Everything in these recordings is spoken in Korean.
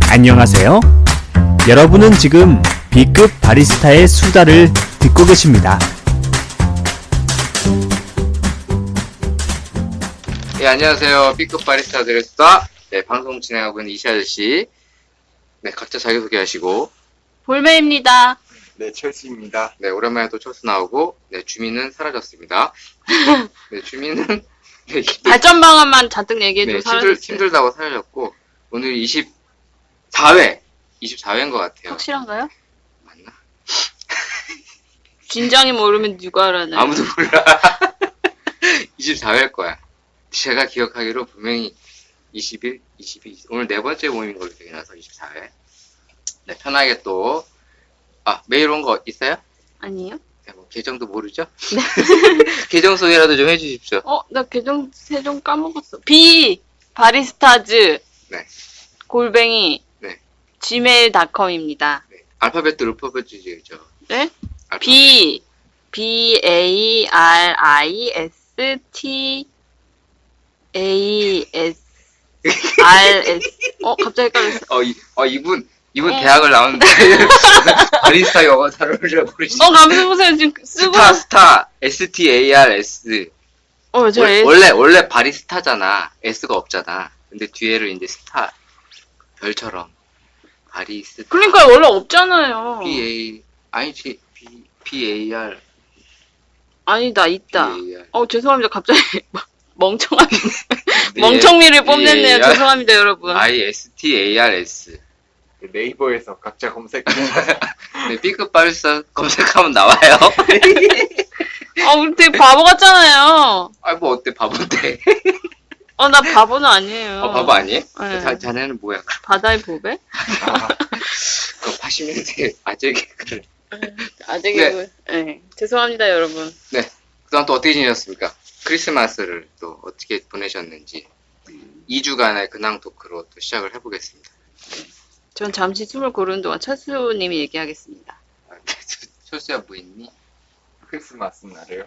안녕하세요. 여러분은 지금 B급 바리스타의 수다를 듣고 계십니다. 네, 안녕하세요. B급 바리스타들의 수다. 네, 방송 진행하고 있는 이시 아저씨. 네, 각자 자기소개하시고. 볼메입니다. 네, 철수입니다. 네, 오랜만에 또 철수 나오고. 네, 주민은 사라졌습니다. 네, 주민은 네, 발전 방안만 잔뜩 얘기해도 네, 사라졌어요. 힘들다고 사라졌고. 오늘 24회. 24회인 것 같아요. 확실한가요? 맞나? 진작에 모르면 누가 알아나요? 아무도 몰라. 24회일 거야. 제가 기억하기로 분명히 21, 22, 오늘 네 번째 모임인 걸로 기억이 나서 24회. 네, 편하게 또, 메일 온 거 있어요? 아니에요? 네, 뭐, 계정도 모르죠? 계정 소개라도 좀 해주십시오. 나 계정 세종 까먹었어. B 바리스타즈 네. 골뱅이 네. gmail.com입니다. 네. 알파벳도 읊어주죠. 네? 알파벳. B A R I S T A S R S 갑자기 헷갈렸어. 이분 대학을 나왔는데, 바리스타 영어 단어를 잘 모르시죠? 감사보세요. 지금 쓰고. 스타, S-T-A-R-S. 원래 바리스타잖아. S가 없잖아. 근데 뒤에를 이제 스타, 별처럼. 바리스타. 그러니까 원래 없잖아요. B-A-R. 아니다, 있다. B-A-R. 죄송합니다. 갑자기 멍청미를 뽐냈네요. 죄송합니다, 여러분. I-S-T-A-R-S. 네이버에서 각자 검색해. 네, B급 바리스타 검색하면 나와요. 우리 되게 바보 같잖아요. 뭐 어때, 바본데. 나 바보는 아니에요. 바보 아니에요? 네. 자네는 뭐야? 바다의 보배? 그 80년대 아재 개그를. 아재 개그. 네. 죄송합니다, 여러분. 네. 그동안 또 어떻게 지내셨습니까? 크리스마스를 또 어떻게 보내셨는지 2주간의 근황 토크로 또 시작을 해보겠습니다. 전 잠시 숨을 고르는 동안 철수님이 얘기하겠습니다. 철수야 뭐 있니? 크리스마스 날에요.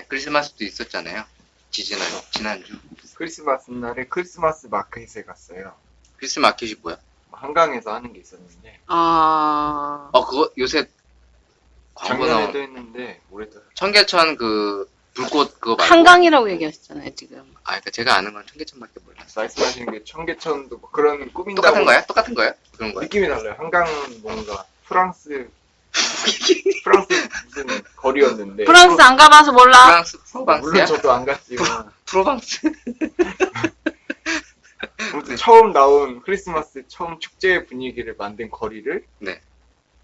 크리스마스도 있었잖아요. 지난주. 크리스마스 날에 크리스마스 마켓에 갔어요. 크리스마스 마켓이 뭐야? 한강에서 하는 게 있었는데 그거 요새 광고 나온 작년에도 했는데 올해도 청계천 그 불꽃 그거 말고. 한강이라고 얘기하셨잖아요, 지금. 그러니까 제가 아는 건 청계천밖에 몰랐어. 말씀하시는 게 청계천도 뭐 그런 꾸민다고 똑같은 거야? 그런 거야? 느낌이 달라요. 한강은 뭔가 프랑스 무슨 거리였는데 프랑스 안 가봐서 몰라. 프랑스야? 물론 저도 안 갔지만 프로방스? 아무튼 처음 나온 크리스마스 처음 축제 분위기를 만든 거리를 네.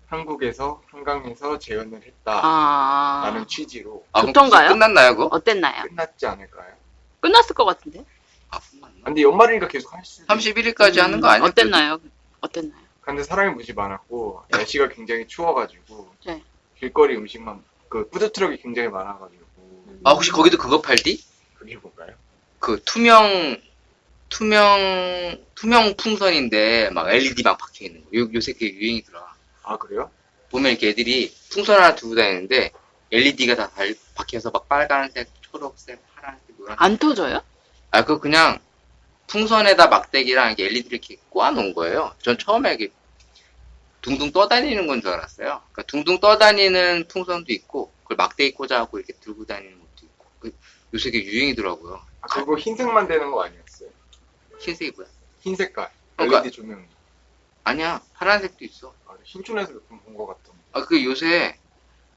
한국에서 한강에서 재현을 했다라는 취지로 좋던가요? 끝났나요, 그거? 어땠나요? 끝났지 않을까요? 끝났을 것 같은데. 끝났나? 근데 연말이니까 계속 할 수. 31일까지 하는 거 아니야? 어땠나요? 근데 사람이 무지 많았고 날씨가 굉장히 추워가지고 네. 길거리 음식만 그 푸드트럭이 굉장히 많아가지고. 혹시 거기도 그거 팔디? 그게 뭔가요? 그 투명 풍선인데 막 LED 막 박혀 있는 거. 요새 그게 유행이더라. 그래요? 보면 이렇게 애들이 풍선 하나 들고 다니는데 LED가 다 박혀서 막 빨간색, 초록색, 파란색, 노란색. 안 터져요? 그거 그냥 풍선에다 막대기랑 이렇게 LED를 이렇게 꽂아놓은 거예요. 전 처음에 이렇게 둥둥 떠다니는 건 줄 알았어요. 그러니까 둥둥 떠다니는 풍선도 있고, 그걸 막대기 꽂아갖고 이렇게 들고 다니는 것도 있고. 요새 그게 유행이더라고요. 그거 흰색만 되는 거 아니었어요? 흰색이 뭐야? 흰 색깔. 그러니까- LED 조명. 아니야, 파란색도 있어. 신촌에서 몇 번 본 것 같던데. 그 요새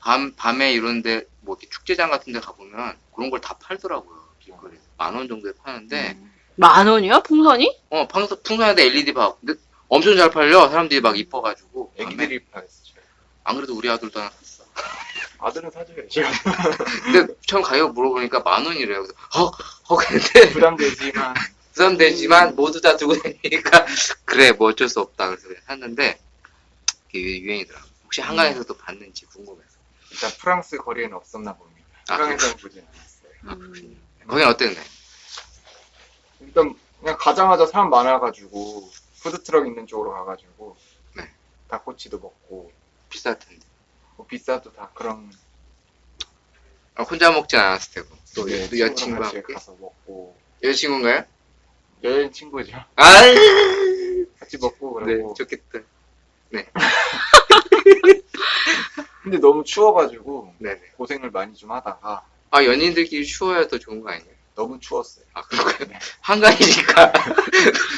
밤에 이런데 뭐 이렇게 축제장 같은 데 가보면 그런 걸 다 팔더라고요. 길거리에. 10,000원 정도에 파는데, 10,000원이요? 풍선이? 풍선에다 LED 봐. 근데 엄청 잘 팔려. 사람들이 막 이뻐가지고. 애기들이 팔았어요. 안 그래도 우리 아들도 하나 샀어. 아들은 사줘야죠. 근데 처음 가격 물어보니까 10,000원이래요. 그래서 근데 부담되지만 모두 다 두고 다니니까 그래 뭐 어쩔 수 없다. 그래서 그냥 샀는데 그게 유행이더라고. 혹시 한강에서도 봤는지 궁금해서. 일단 프랑스 거리에는 없었나 봅니다. 한강에서는 보진 않았어요. 거긴 어땠나요? 일단 그냥 가자마자 사람 많아가지고 푸드트럭 있는 쪽으로 가가지고 네. 닭꼬치도 먹고 비쌀 텐데. 뭐 비싸도 다 그런. 혼자 먹진 않았을 테고. 또 네, 여자친구와 같이 함께. 가서 먹고. 여자친구인가요? 여자친구죠. 아, 같이 먹고 좋더라고. 좋겠다. 근데 너무 추워가지고 네네. 고생을 많이 좀 하다가 아, 연인들끼리 추워야 더 좋은 거 아니에요? 너무 추웠어요. 아, 그런가요? 한가위니까.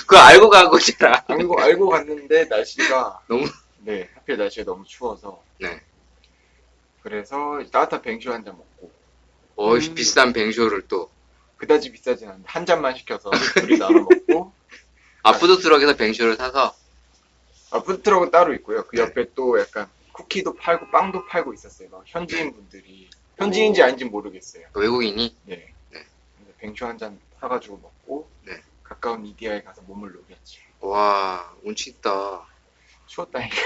그거 알고 간 거잖아. 알고 갔는데 날씨가 너무- 네, 하필 날씨가 너무 추워서 네. 그래서 따뜻한 뱅쇼 한 잔 먹고 비싼 뱅쇼를 또. 그다지 비싸진 않은데 한 잔만 시켜서 둘이 나눠 먹고 푸드트럭에서 뱅쇼를 사서. 푸드트럭은 따로 있고요. 그 네. 옆에 또 약간 쿠키도 팔고 빵도 팔고 있었어요. 막 현지인 분들이 현지인지 아닌지 모르겠어요. 외국인이. 네. 네. 근데 뱅쇼 한 잔 사가지고 먹고 네. 가까운 이디야에 가서 몸을 녹였지. 와, 운치 있다. 추웠다니까.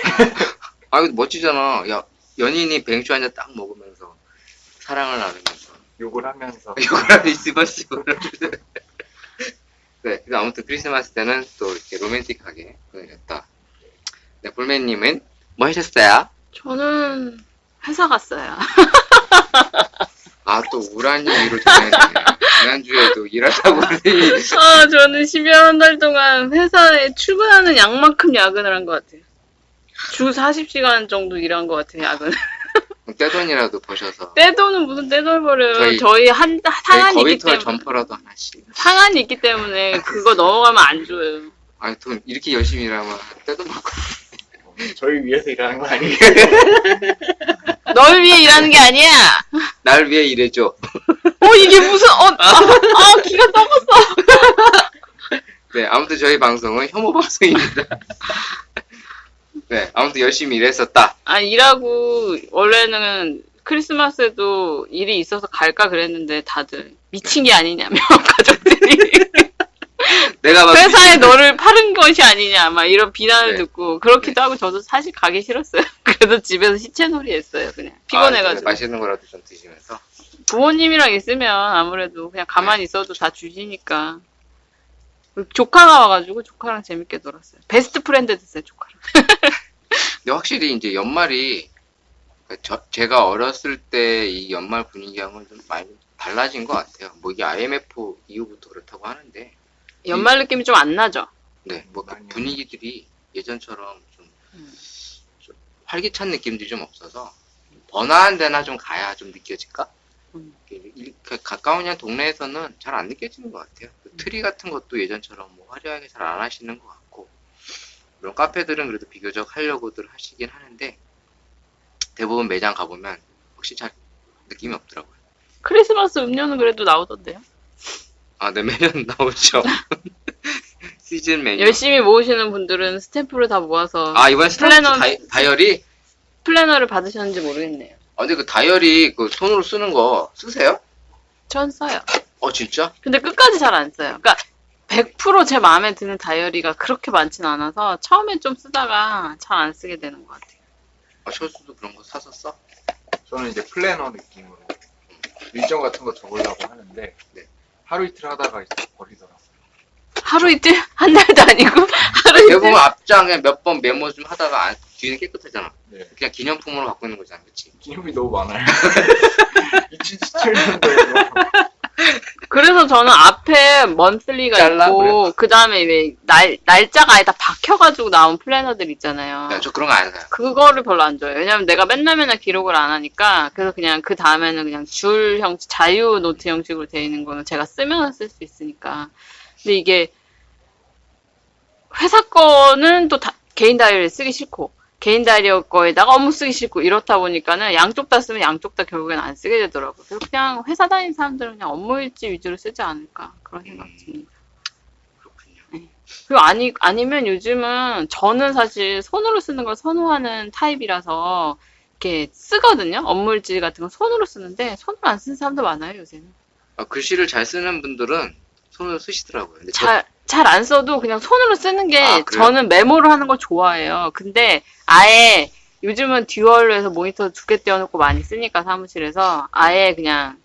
아, 이거 멋지잖아. 야, 연인이 뱅쇼 한 잔 딱 먹으면서 사랑을 나누면서. 욕을 하면서 이거랑 있으면 네, 그래서 아무튼 크리스마스 때는 또 이렇게 로맨틱하게 보내셨다. 네, 볼맨님은 뭐 하셨어요? 저는 회사 갔어요. 아, 또 우울한 얘기로 전해지네. 지난주에도 일하다고 그러더니. 아, 저는 12월 한 달 동안 회사에 출근하는 양만큼 야근을 한 것 같아요. 주 40시간 정도 일한 것 같아요, 야근. 떼돈이라도 버셔서. 떼돈은 무슨 떼돈을 벌어요. 저희- 저희 상한이 있기 거위털 때문에. 점퍼라도 하나씩. 상한이 있기 때문에 그거 넘어가면 안 줘요. 아니, 돈 이렇게 열심히 일하면 떼돈 받고. 저희 위해서 일하는 거 아니에요? 널 위해 일하는 게 아니야. 날 위해 일해줘. 이게 무슨 기가 썩었어. 네, 아무튼 저희 방송은 혐오 방송입니다. 네, 아무튼 열심히 일했었다. 일하고 원래는 크리스마스에도 일이 있어서 갈까 그랬는데 다들 미친 게 아니냐며 가족들이 내가 막 회사에 너를 파는 것이 아니냐 막 이런 비난을 네. 듣고 그렇기도 하고 저도 사실 가기 싫었어요. 그래도 집에서 시체놀이 했어요. 그냥 피곤해가지고. 맛있는 거라도 좀 드시면서. 부모님이랑 있으면 아무래도 그냥 가만히 있어도 다 주시니까. 조카가 와가지고 조카랑 재밌게 놀았어요. 베스트 프렌드 됐어요, 조카랑. 근데 확실히 이제 연말이 제가 어렸을 때 이 연말 분위기하고는 좀 많이 달라진 것 같아요. 뭐 이게 IMF 이후부터 그렇다고 하는데, 연말 느낌이 좀 안 나죠? 네, 뭐 그 많이 분위기들이 예전처럼 좀 음. 활기찬 느낌들이 좀 없어서 번화한 데나 좀 가야 좀 느껴질까? 가까운 그냥 동네에서는 잘 안 느껴지는 것 같아요. 그 트리 같은 것도 예전처럼 뭐 화려하게 잘 안 하시는 것 같고, 물론 카페들은 그래도 비교적 하려고들 하시긴 하는데 대부분 매장 가보면 혹시 잘 느낌이 없더라고요. 크리스마스 음료는 그래도 나오던데요? 아, 네, 매년 나오죠. 시즌 메뉴. 열심히 모으시는 분들은 스탬프를 다 모아서 아, 이번에 스탬프 플래너- 다이어리? 플래너를 받으셨는지 모르겠네요. 근데 그 다이어리 그 손으로 쓰는 거 쓰세요? 전 써요. 진짜? 근데 끝까지 잘 안 써요. 그러니까 100% 제 마음에 드는 다이어리가 그렇게 많진 않아서 처음에 좀 쓰다가 잘 안 쓰게 되는 것 같아요. 철수도 그런 거 사서 써? 저는 이제 플래너 느낌으로 일정 같은 거 적으려고 하는데 네. 하루 이틀 하다가 이제 버리더라고요. 하루 이틀? 한 달도 아니고 하루 이틀? 대부분 앞장에 몇 번 메모 좀 하다가 뒤는 깨끗하잖아. 네. 그냥 기념품으로 갖고 있는 거잖아, 그치? 기념이 너무 많아요. 2017년도에도 그래서 저는 앞에 먼슬리가 잘라? 있고 그 다음에 왜 날짜가 아예 다 박혀가지고 나온 플래너들 있잖아요. 야, 저 그런 거 안 사요. 그거를 별로 안 좋아해요. 왜냐면 내가 맨날 기록을 안 하니까 그래서 그냥 그 다음에는 그냥 줄 형식, 자유 노트 형식으로 되어 있는 거는 제가 쓰면 쓸 수 있으니까. 근데 이게 회사 거는 또 개인 다이어리를 쓰기 싫고 개인 다이어리 거에다가 업무 쓰기 싫고 이렇다 보니까는 양쪽 다 쓰면 양쪽 다 결국엔 안 쓰게 되더라고요. 그래서 그냥 회사 다니는 사람들은 그냥 업무 일지 위주로 쓰지 않을까 그런 생각이 듭니다. 그렇군요. 그리고 아니면 요즘은 저는 사실 손으로 쓰는 걸 선호하는 타입이라서 이렇게 쓰거든요. 업무일지 같은 거 손으로 쓰는데 손으로 안 쓰는 사람도 많아요, 요새는. 글씨를 잘 쓰는 분들은 손으로 쓰시더라고요. 근데 잘 안 써도 그냥 손으로 쓰는 게 아, 그래요? 저는 메모를 하는 걸 좋아해요. 근데 아예 요즘은 듀얼로 해서 모니터 2개 띄워놓고 많이 쓰니까 사무실에서 아예 그냥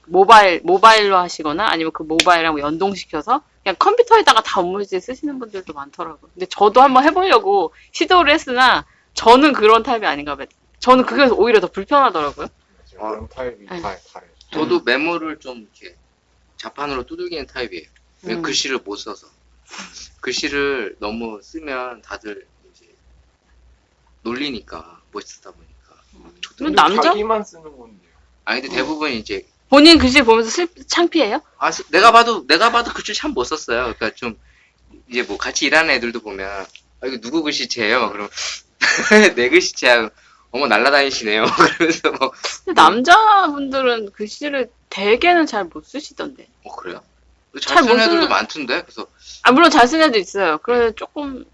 모바일로 하시거나 아니면 그 모바일하고 연동시켜서 그냥 컴퓨터에다가 다 업무지 쓰시는 분들도 많더라고요. 근데 저도 한번 해보려고 시도를 했으나 저는 그런 타입이 아닌가 봐요. 저는 그게 오히려 더 불편하더라고요. 그런 타입이 네. 다 다르죠. 저도 메모를 좀 이렇게 자판으로 두들기는 타입이에요. 왜냐면 글씨를 못 써서. 글씨를 너무 쓰면 다들 이제 놀리니까 멋있다 보니까. 근데 근데 남자 자기만 쓰는 건데요. 아니 근데 대부분 이제 본인 글씨 보면서 창피해요? 내가 봐도 글씨 참 못 썼어요. 그러니까 좀 이제 뭐 같이 일하는 애들도 보면 이거 누구 글씨체예요? 그럼 내 글씨체야. 어머 날라다니시네요. 그러면서 뭐 근데 남자분들은 글씨를 대개는 잘 못 쓰시던데. 그래요? 잘 잘 못 쓰는 애들도 쓰는- 많던데. 그래서 아 물론 잘 쓰는 애도 있어요. 그런데 조금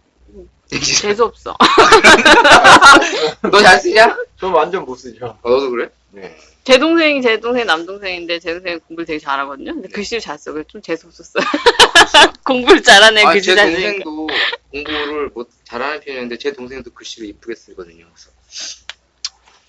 재수 없어. 너 잘 쓰냐? 전 완전 못 쓰죠. 너도 그래? 네. 제 동생 남동생인데 제 동생이 공부를 되게 잘하거든요. 근데 글씨를 잘 써. 그래서 좀 재수 없었어요. 공부를 잘하는 애 글씨 제 잘 쓰니까. 동생도 공부를 못 잘하는 편이었는데 제 동생도 글씨를 이쁘게 쓰거든요. 그래서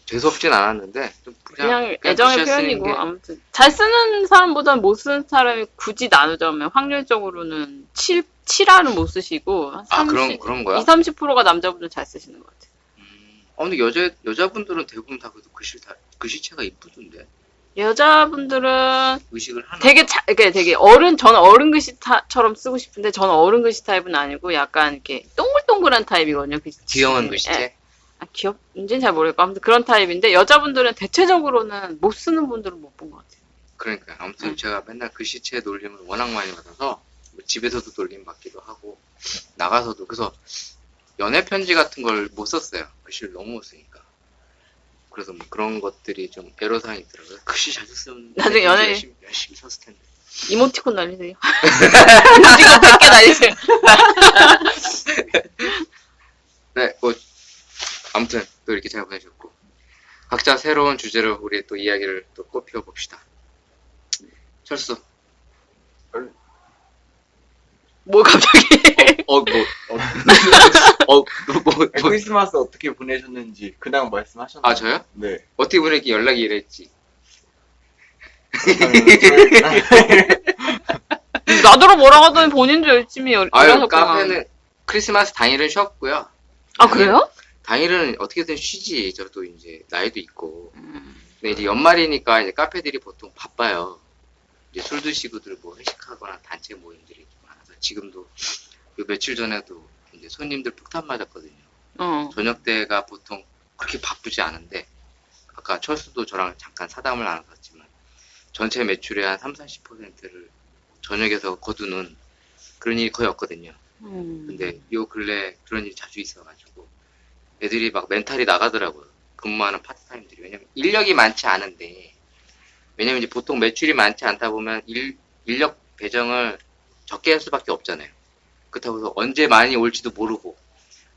재수없진 않았는데 좀 그냥 애정의 글씨 쓰는 표현이고 게- 아무튼 잘 쓰는 사람보다 못 쓰는 사람이 굳이 나누자면 확률적으로는 7할은 못 쓰시고 한 30, 그런 거야? 20-30%가 남자분들 잘 쓰시는 것 같아요. 근데 여자분들은 대부분 다 그래도 글씨체가 이쁘던데. 여자분들은 의식을 하나. 이렇게 되게 저는 어른 글씨처럼 쓰고 싶은데 저는 어른 글씨 타입은 아니고 약간 이렇게 동글동글한 타입이거든요. 귀여운 예. 글씨체? 귀엽는지는 잘 모르겠고 아무튼 그런 타입인데 여자분들은 대체적으로는 못 쓰는 분들은 못 본 것 같아요. 그러니까 아무튼 응. 제가 맨날 글씨체 놀림을 워낙 많이 받아서 뭐 집에서도 놀림 받기도 하고 나가서도 그래서 연애 편지 같은 걸 못 썼어요. 글씨를 너무 못 쓰니까. 그래서 뭐 그런 것들이 좀 애로사항이 있더라고요. 글씨 잘 썼으면 나중에 연애- 열심히 썼을 텐데. 이모티콘 날리세요. 이모티콘 100개 날리세요. 네, 뭐 아무튼 또 이렇게 잘 보내셨고 각자 새로운 주제로 우리 또 이야기를 또 꽃피워 봅시다. 철수. 뭐 갑자기. 크리스마스 어떻게 보내셨는지 그냥 말씀하셨나요? 저요? 네. 어떻게 보니까 연락이 이랬지. 나더러 뭐라고 하더니 본인도 열심히 일하셨구만. 카페는 크리스마스 당일은 쉬었고요. 아 그래요? 당일은 어떻게든 쉬지. 저도 이제 나이도 있고. 근데 이제 연말이니까 이제 카페들이 보통 바빠요. 이제 술 드시고들 뭐 회식하거나 단체 모임들이 많아서 지금도 요 며칠 전에도 이제 손님들 폭탄 맞았거든요. 저녁 때가 보통 그렇게 바쁘지 않은데 아까 철수도 저랑 잠깐 사담을 나눴었지만 전체 매출의 한 30-40%를 저녁에서 거두는 그런 일이 거의 없거든요. 근데 요 근래 그런 일이 자주 있어가지고 애들이 막 멘탈이 나가더라고요. 근무하는 파트타임들이. 왜냐면 인력이 많지 않은데 왜냐면 이제 보통 매출이 많지 않다 보면 인력 배정을 적게 할 수밖에 없잖아요. 그렇다고 해서 언제 많이 올지도 모르고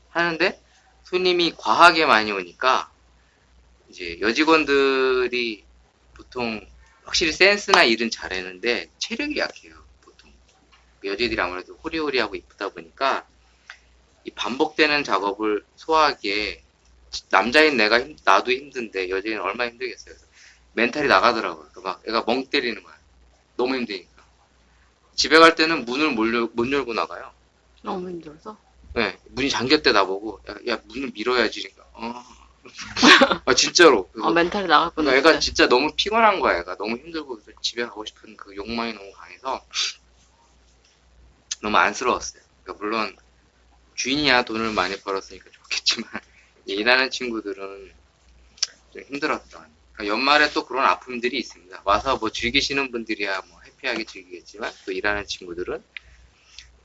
하는데 손님이 과하게 많이 오니까 이제 여직원들이 보통 확실히 센스나 일은 잘하는데 체력이 약해요. 보통 여자들이 아무래도 호리호리하고 이쁘다 보니까 이 반복되는 작업을 소화하기에 남자인 나도 힘든데 여자인 얼마나 힘들겠어요. 그래서 멘탈이 나가더라고요. 막 애가 멍 때리는 거야. 너무 힘드니까. 집에 갈 때는 문을 못 열고 나가요. 너무 힘들어서. 네, 문이 잠겼대 나보고 야 문을 밀어야지. 그러니까 진짜로. 그래서 멘탈이 나갔구나. 그러니까 애가 진짜 너무 피곤한 거야. 애가 너무 힘들고 그래서 집에 가고 싶은 그 욕망이 너무 강해서 너무 안쓰러웠어요. 그러니까 물론 주인이야 돈을 많이 벌었으니까 좋겠지만 일하는 친구들은 좀 힘들었던. 그러니까 연말에 또 그런 아픔들이 있습니다. 와서 뭐 즐기시는 분들이야 뭐 해피하게 즐기겠지만 또 일하는 친구들은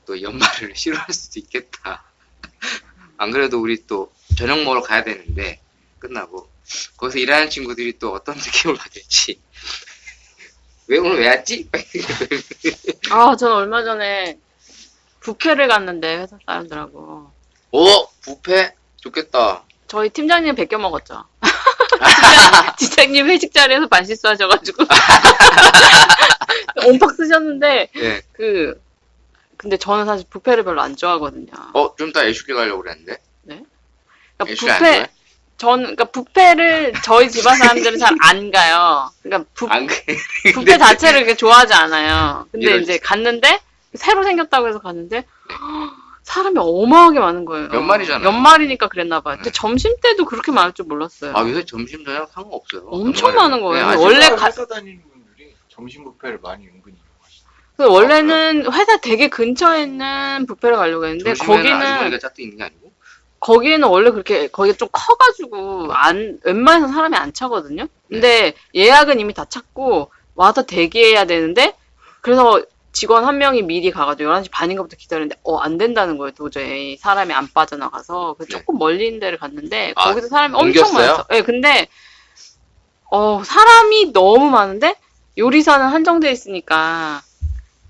또 연말을 싫어할 수도 있겠다. 안 그래도 우리 또 저녁 먹으러 가야 되는데 끝나고 거기서 일하는 친구들이 또 어떤 느낌을 받을지. 오늘 왜 왔지? 저는 얼마 전에 뷔페를 갔는데 회사 사람들하고 뷔페? 좋겠다. 저희 팀장님 베껴 먹었죠. 팀장님 회식 자리에서 반실수 하셔가지고 온팍 쓰셨는데 예. 근데 저는 사실 뷔페를 별로 안 좋아하거든요. 좀 이따 애슐리 가려고 그랬는데. 그러니까 애슐리 안 좋아해? 그러니까 뷔페를 저희 집안 사람들은 잘 안 가요. 그러니까 안 그래. 뷔페 자체를 그렇게 좋아하지 않아요. 근데 이럴 이제 갔는데 새로 생겼다고 해서 갔는데 사람이 어마하게 많은 거예요. 연말이잖아요. 연말이니까 그랬나 봐요. 근데 점심 때도 그렇게 많을 줄 몰랐어요. 요새 점심 저녁 상관없어요. 엄청 연말에는. 많은 거예요. 아직 원래 회사 다니는 분들이 점심 뷔페를 많이 은근히 이용하시더라고요. 그 원래는 회사 되게 근처에 있는 뷔페를 가려고 했는데 점심에는 아주머니가 짝도 있는 게 아니고. 거기는 원래 그렇게 거기가 좀 커가지고 안 웬만해서 사람이 안 차거든요. 근데 예약은 이미 다 찼고 와서 대기해야 되는데 그래서 직원 한 명이 미리 가가지고 11시 반인가부터 기다렸는데 안 된다는 거예요. 도저히 사람이 안 빠져나가서 그래서 조금 멀리 있는 데를 갔는데 아, 거기서 사람이 엄청 옮겼어요? 많았어. 네, 근데 사람이 너무 많은데 요리사는 한정돼 있으니까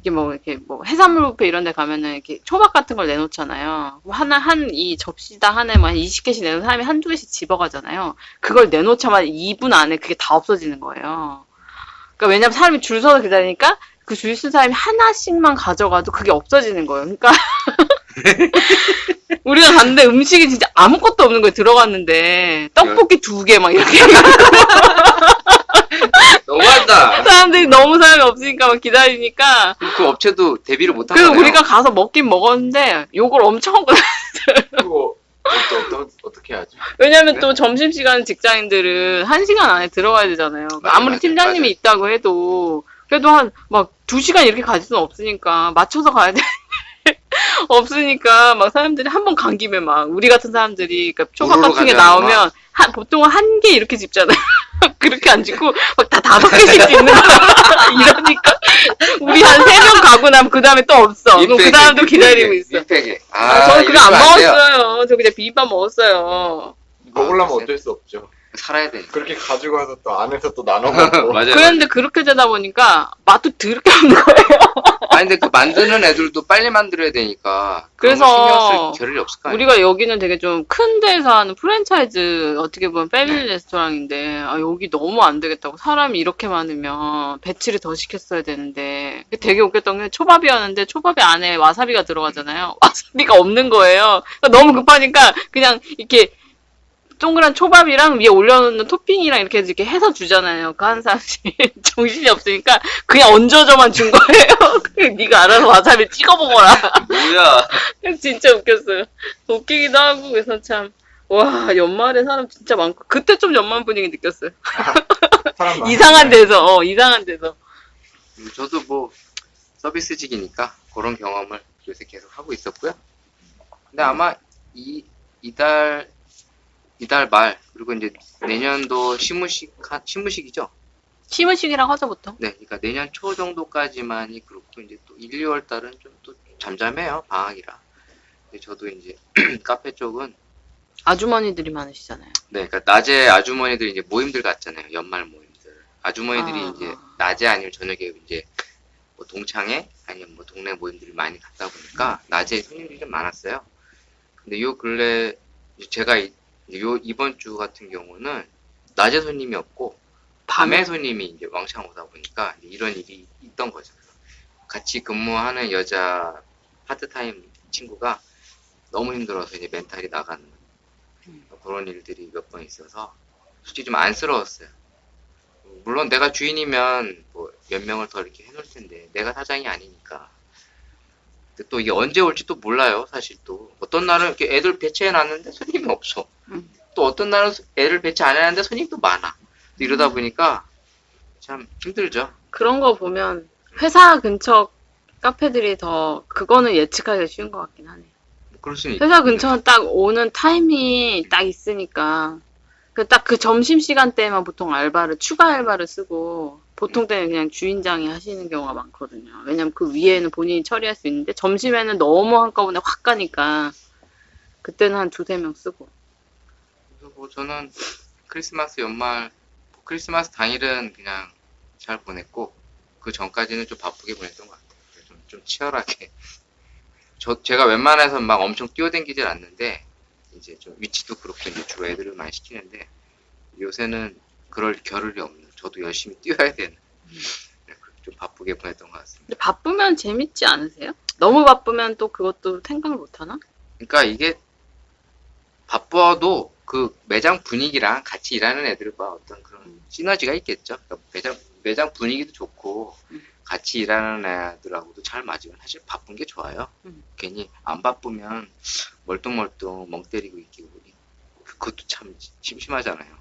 이게 뭐 이렇게 뭐 해산물 뷔페 이런 데 가면은 이렇게 초밥 같은 걸 내놓잖아요. 이 접시다 하나에 뭐 한 20개씩 내놓은 사람이 한두 개씩 집어가잖아요. 그걸 내놓자마자 2분 안에 그게 다 없어지는 거예요. 그러니까 왜냐면 사람이 줄 서서 기다리니까 그 줄 쓴 사람이 하나씩만 가져가도 그게 없어지는 거예요. 그러니까 우리가 갔는데 음식이 진짜 아무것도 없는 거예요. 들어갔는데 떡볶이 2개 막 이렇게 너무한다. 사람들이 너무 사람이 없으니까 막 기다리니까 그 업체도 대비를 못한 그래서 거네요. 우리가 가서 먹긴 먹었는데 욕을 엄청 그거 어떻게 하지? 왜냐면 네? 또 점심시간 직장인들은 1시간 안에 들어가야 되잖아요. 맞아요, 아무리 맞아요, 팀장님이 맞아요. 있다고 해도 그래도 막 2시간 이렇게 가질 수는 없으니까 맞춰서 가야 돼. 없으니까 막 사람들이 한 번 간 김에 막 우리 같은 사람들이 그러니까 초밥 우르르 같은 게 가져가는구나. 나오면 보통은 1개 이렇게 집잖아요. 그렇게 안 집고 막 다 5개씩 집는 거야. 이러니까 우리 한 3명 가고 나면 그 다음에 또 없어. 그럼 그 사람도 기다리고 있어. 민폐게. 저는 그거 안 이러면 안 돼요. 먹었어요. 저 그냥 비빔밥 먹었어요. 먹으려면 글쎄. 어쩔 수 없죠. 살아야 되니까. 그렇게 가지고 와서 또 안에서 또 나눠 먹고. 맞아요. 그런데 그렇게 되다 보니까 맛도 더럽게 없는 거예요. 아니 근데 그 만드는 애들도 빨리 만들어야 되니까 그런 그래서 거 신경 쓸 겨를이 없을 거 아니에요. 우리가 여기는 되게 좀 큰 데서 하는 프랜차이즈 어떻게 보면 패밀리 레스토랑인데 여기 너무 안 되겠다고 사람이 이렇게 많으면 배치를 더 시켰어야 되는데 되게 웃겼던 게 초밥이었는데 초밥에 안에 와사비가 들어가잖아요. 와사비가 없는 거예요. 그러니까 너무 급하니까 그냥 이렇게 동그란 초밥이랑 위에 올려놓는 토핑이랑 이렇게 해서 주잖아요. 그 한 사람이 정신이 없으니까 그냥 얹어져만 준 거예요. 네가 알아서 와사비 찍어 먹어라. 뭐야? 진짜 웃겼어요. 웃기기도 하고 그래서 참 와 연말에 사람 진짜 많고 그때 좀 연말 분위기 느꼈어요. 사람 많아. 이상한 데서 이상한 데서 저도 뭐 서비스직이니까 그런 경험을 요새 계속 하고 있었고요. 근데 아마 이달 말 그리고 이제 내년도 시무식이죠. 시무식이라고 하죠 보통. 네, 그러니까 내년 초 정도까지만이 그렇고 이제 또 1, 2월 달은 좀 또 잠잠해요 방학이라. 근데 저도 이제 카페 쪽은 아주머니들이 많으시잖아요. 네, 그러니까 낮에 아주머니들이 이제 모임들 갔잖아요. 연말 모임들. 아주머니들이 이제 낮에 아니면 저녁에 이제 뭐 동창회 아니면 뭐 동네 모임들을 많이 갔다 보니까 낮에 손님들이 좀 많았어요. 근데 요 근래 제가 이번 주 같은 경우는 낮에 손님이 없고 밤에 손님이 이제 왕창 오다 보니까 이런 일이 있던 거죠. 같이 근무하는 여자 파트타임 친구가 너무 힘들어서 이제 멘탈이 나가는 그런 일들이 몇 번 있어서 솔직히 좀 안쓰러웠어요. 물론 내가 주인이면 뭐 몇 명을 더 이렇게 해놓을 텐데 내가 사장이 아니니까. 근데 또 이게 언제 올지 또 몰라요. 사실 또 어떤 날은 이렇게 애들 배치해 놨는데 손님이 없어. 또 어떤 날은 애를 배치 안 해놨는데 손님이 또 많아. 이러다 보니까 참 힘들죠. 그런 거 보면 회사 근처 카페들이 더 그거는 예측하기가 쉬운 것 같긴 하네요. 그럴 수는 있죠. 회사 근처는 딱 오는 타임이 딱 있으니까 딱 그 점심 시간 때만 보통 추가 알바를 쓰고 보통 때는 그냥 주인장이 하시는 경우가 많거든요. 왜냐면 그 위에는 본인이 처리할 수 있는데 점심에는 너무 한꺼번에 확 가니까 그때는 한 2-3명 쓰고. 그래서 뭐 저는 크리스마스 연말 크리스마스 당일은 그냥 잘 보냈고 그 전까지는 좀 바쁘게 보냈던 것 같아요. 좀 치열하게. 제가 웬만해서 막 엄청 뛰어댕기질 않는데 이제 좀 위치도 그렇고 이제 주로 애들을 많이 시키는데 요새는 그럴 겨를이 없는 저도 열심히 뛰어야 되는 좀 바쁘게 보냈던 것 같습니다. 근데 바쁘면 재밌지 않으세요? 너무 바쁘면 또 그것도 생각을 못 하나? 그러니까 이게 바빠도 그 매장 분위기랑 같이 일하는 애들과 어떤 그런 시너지가 있겠죠. 그러니까 매장 분위기도 좋고 같이 일하는 애들하고도 잘 맞으면 사실 바쁜 게 좋아요. 괜히 안 바쁘면 멀뚱멀뚱 멍 때리고 있기고 그것도 참 심심하잖아요.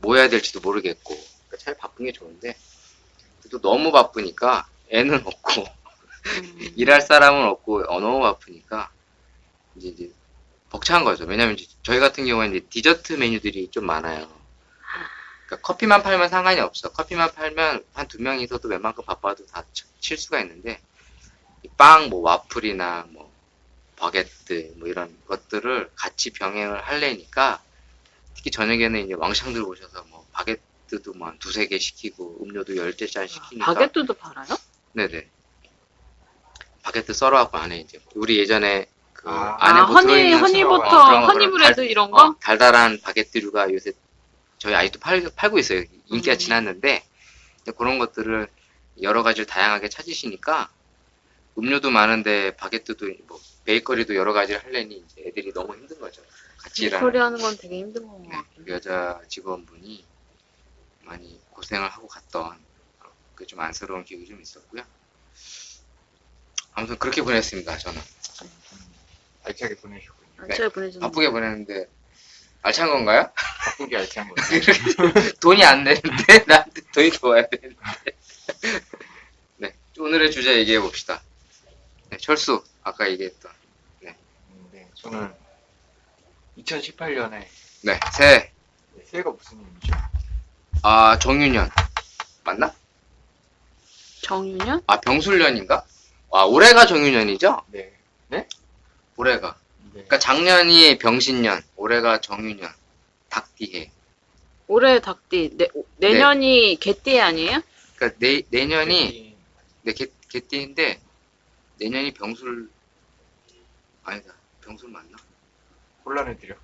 뭐 해야 될지도 모르겠고 그러니까 잘 바쁜 게 좋은데 또 너무 바쁘니까 애는 없고 음. 일할 사람은 없고 너무 바쁘니까 이제 벅찬 거죠. 왜냐면 이제 저희 같은 경우에는 이제 디저트 메뉴들이 좀 많아요. 그러니까 커피만 팔면 상관이 없어. 커피만 팔면 한 2명이서도 웬만큼 바빠도 다 칠 수가 있는데 이 빵, 뭐 와플이나 뭐 바게트 뭐 이런 것들을 같이 병행을 하려니까 특히 저녁에는 이제 왕창들 오셔서 뭐 바게트도 뭐 한 2-3개 시키고 음료도 10잔 시키니까 바게트도 팔아요? 네네. 바게트 썰어갖고 안에 이제 우리 예전에 그 아, 안에 뭐 들어있는 허니버터, 그런 거, 허니브레드 이런 거? 달달한 바게트류가 요새 저희 아직도 팔고 있어요. 인기가 음. 지났는데 이제 그런 것들을 여러 가지를 다양하게 찾으시니까 음료도 많은데 바게트도 뭐 베이커리도 여러 가지를 하려니 이제 애들이 너무 힘든 거죠. 같이 일하는 베이커리 하는 건 되게 힘든 거 네, 같아요. 그 여자 직원분이 많이 고생을 하고 갔던 그 좀 안쓰러운 기억이 좀 있었고요. 아무튼 그렇게 보냈습니다. 저는 알차게 보내셨군요. 제가 보내주는 바쁘게 보냈는데 알찬 건가요? 바쁘게 알찬 거죠. 돈이 안 내는데 나한테 돈이 더 와야 되는데. 네, 오늘의 주제 얘기해 봅시다. 네, 철수 아까 얘기했던 네, 저는 2018년에 네 새해 새해가 무슨 일이죠? 정유년 맞나? 정유년? 병술년인가? 올해가 정유년이죠? 네. 올해가. 네. 그러니까 작년이 병신년, 올해가 정유년, 닭띠해. 올해 닭띠. 내년이 개띠 아니에요? 그러니까 내년이 네, 개띠인데 내년이 병술 아니다. 병술 맞나? 혼란을 드려.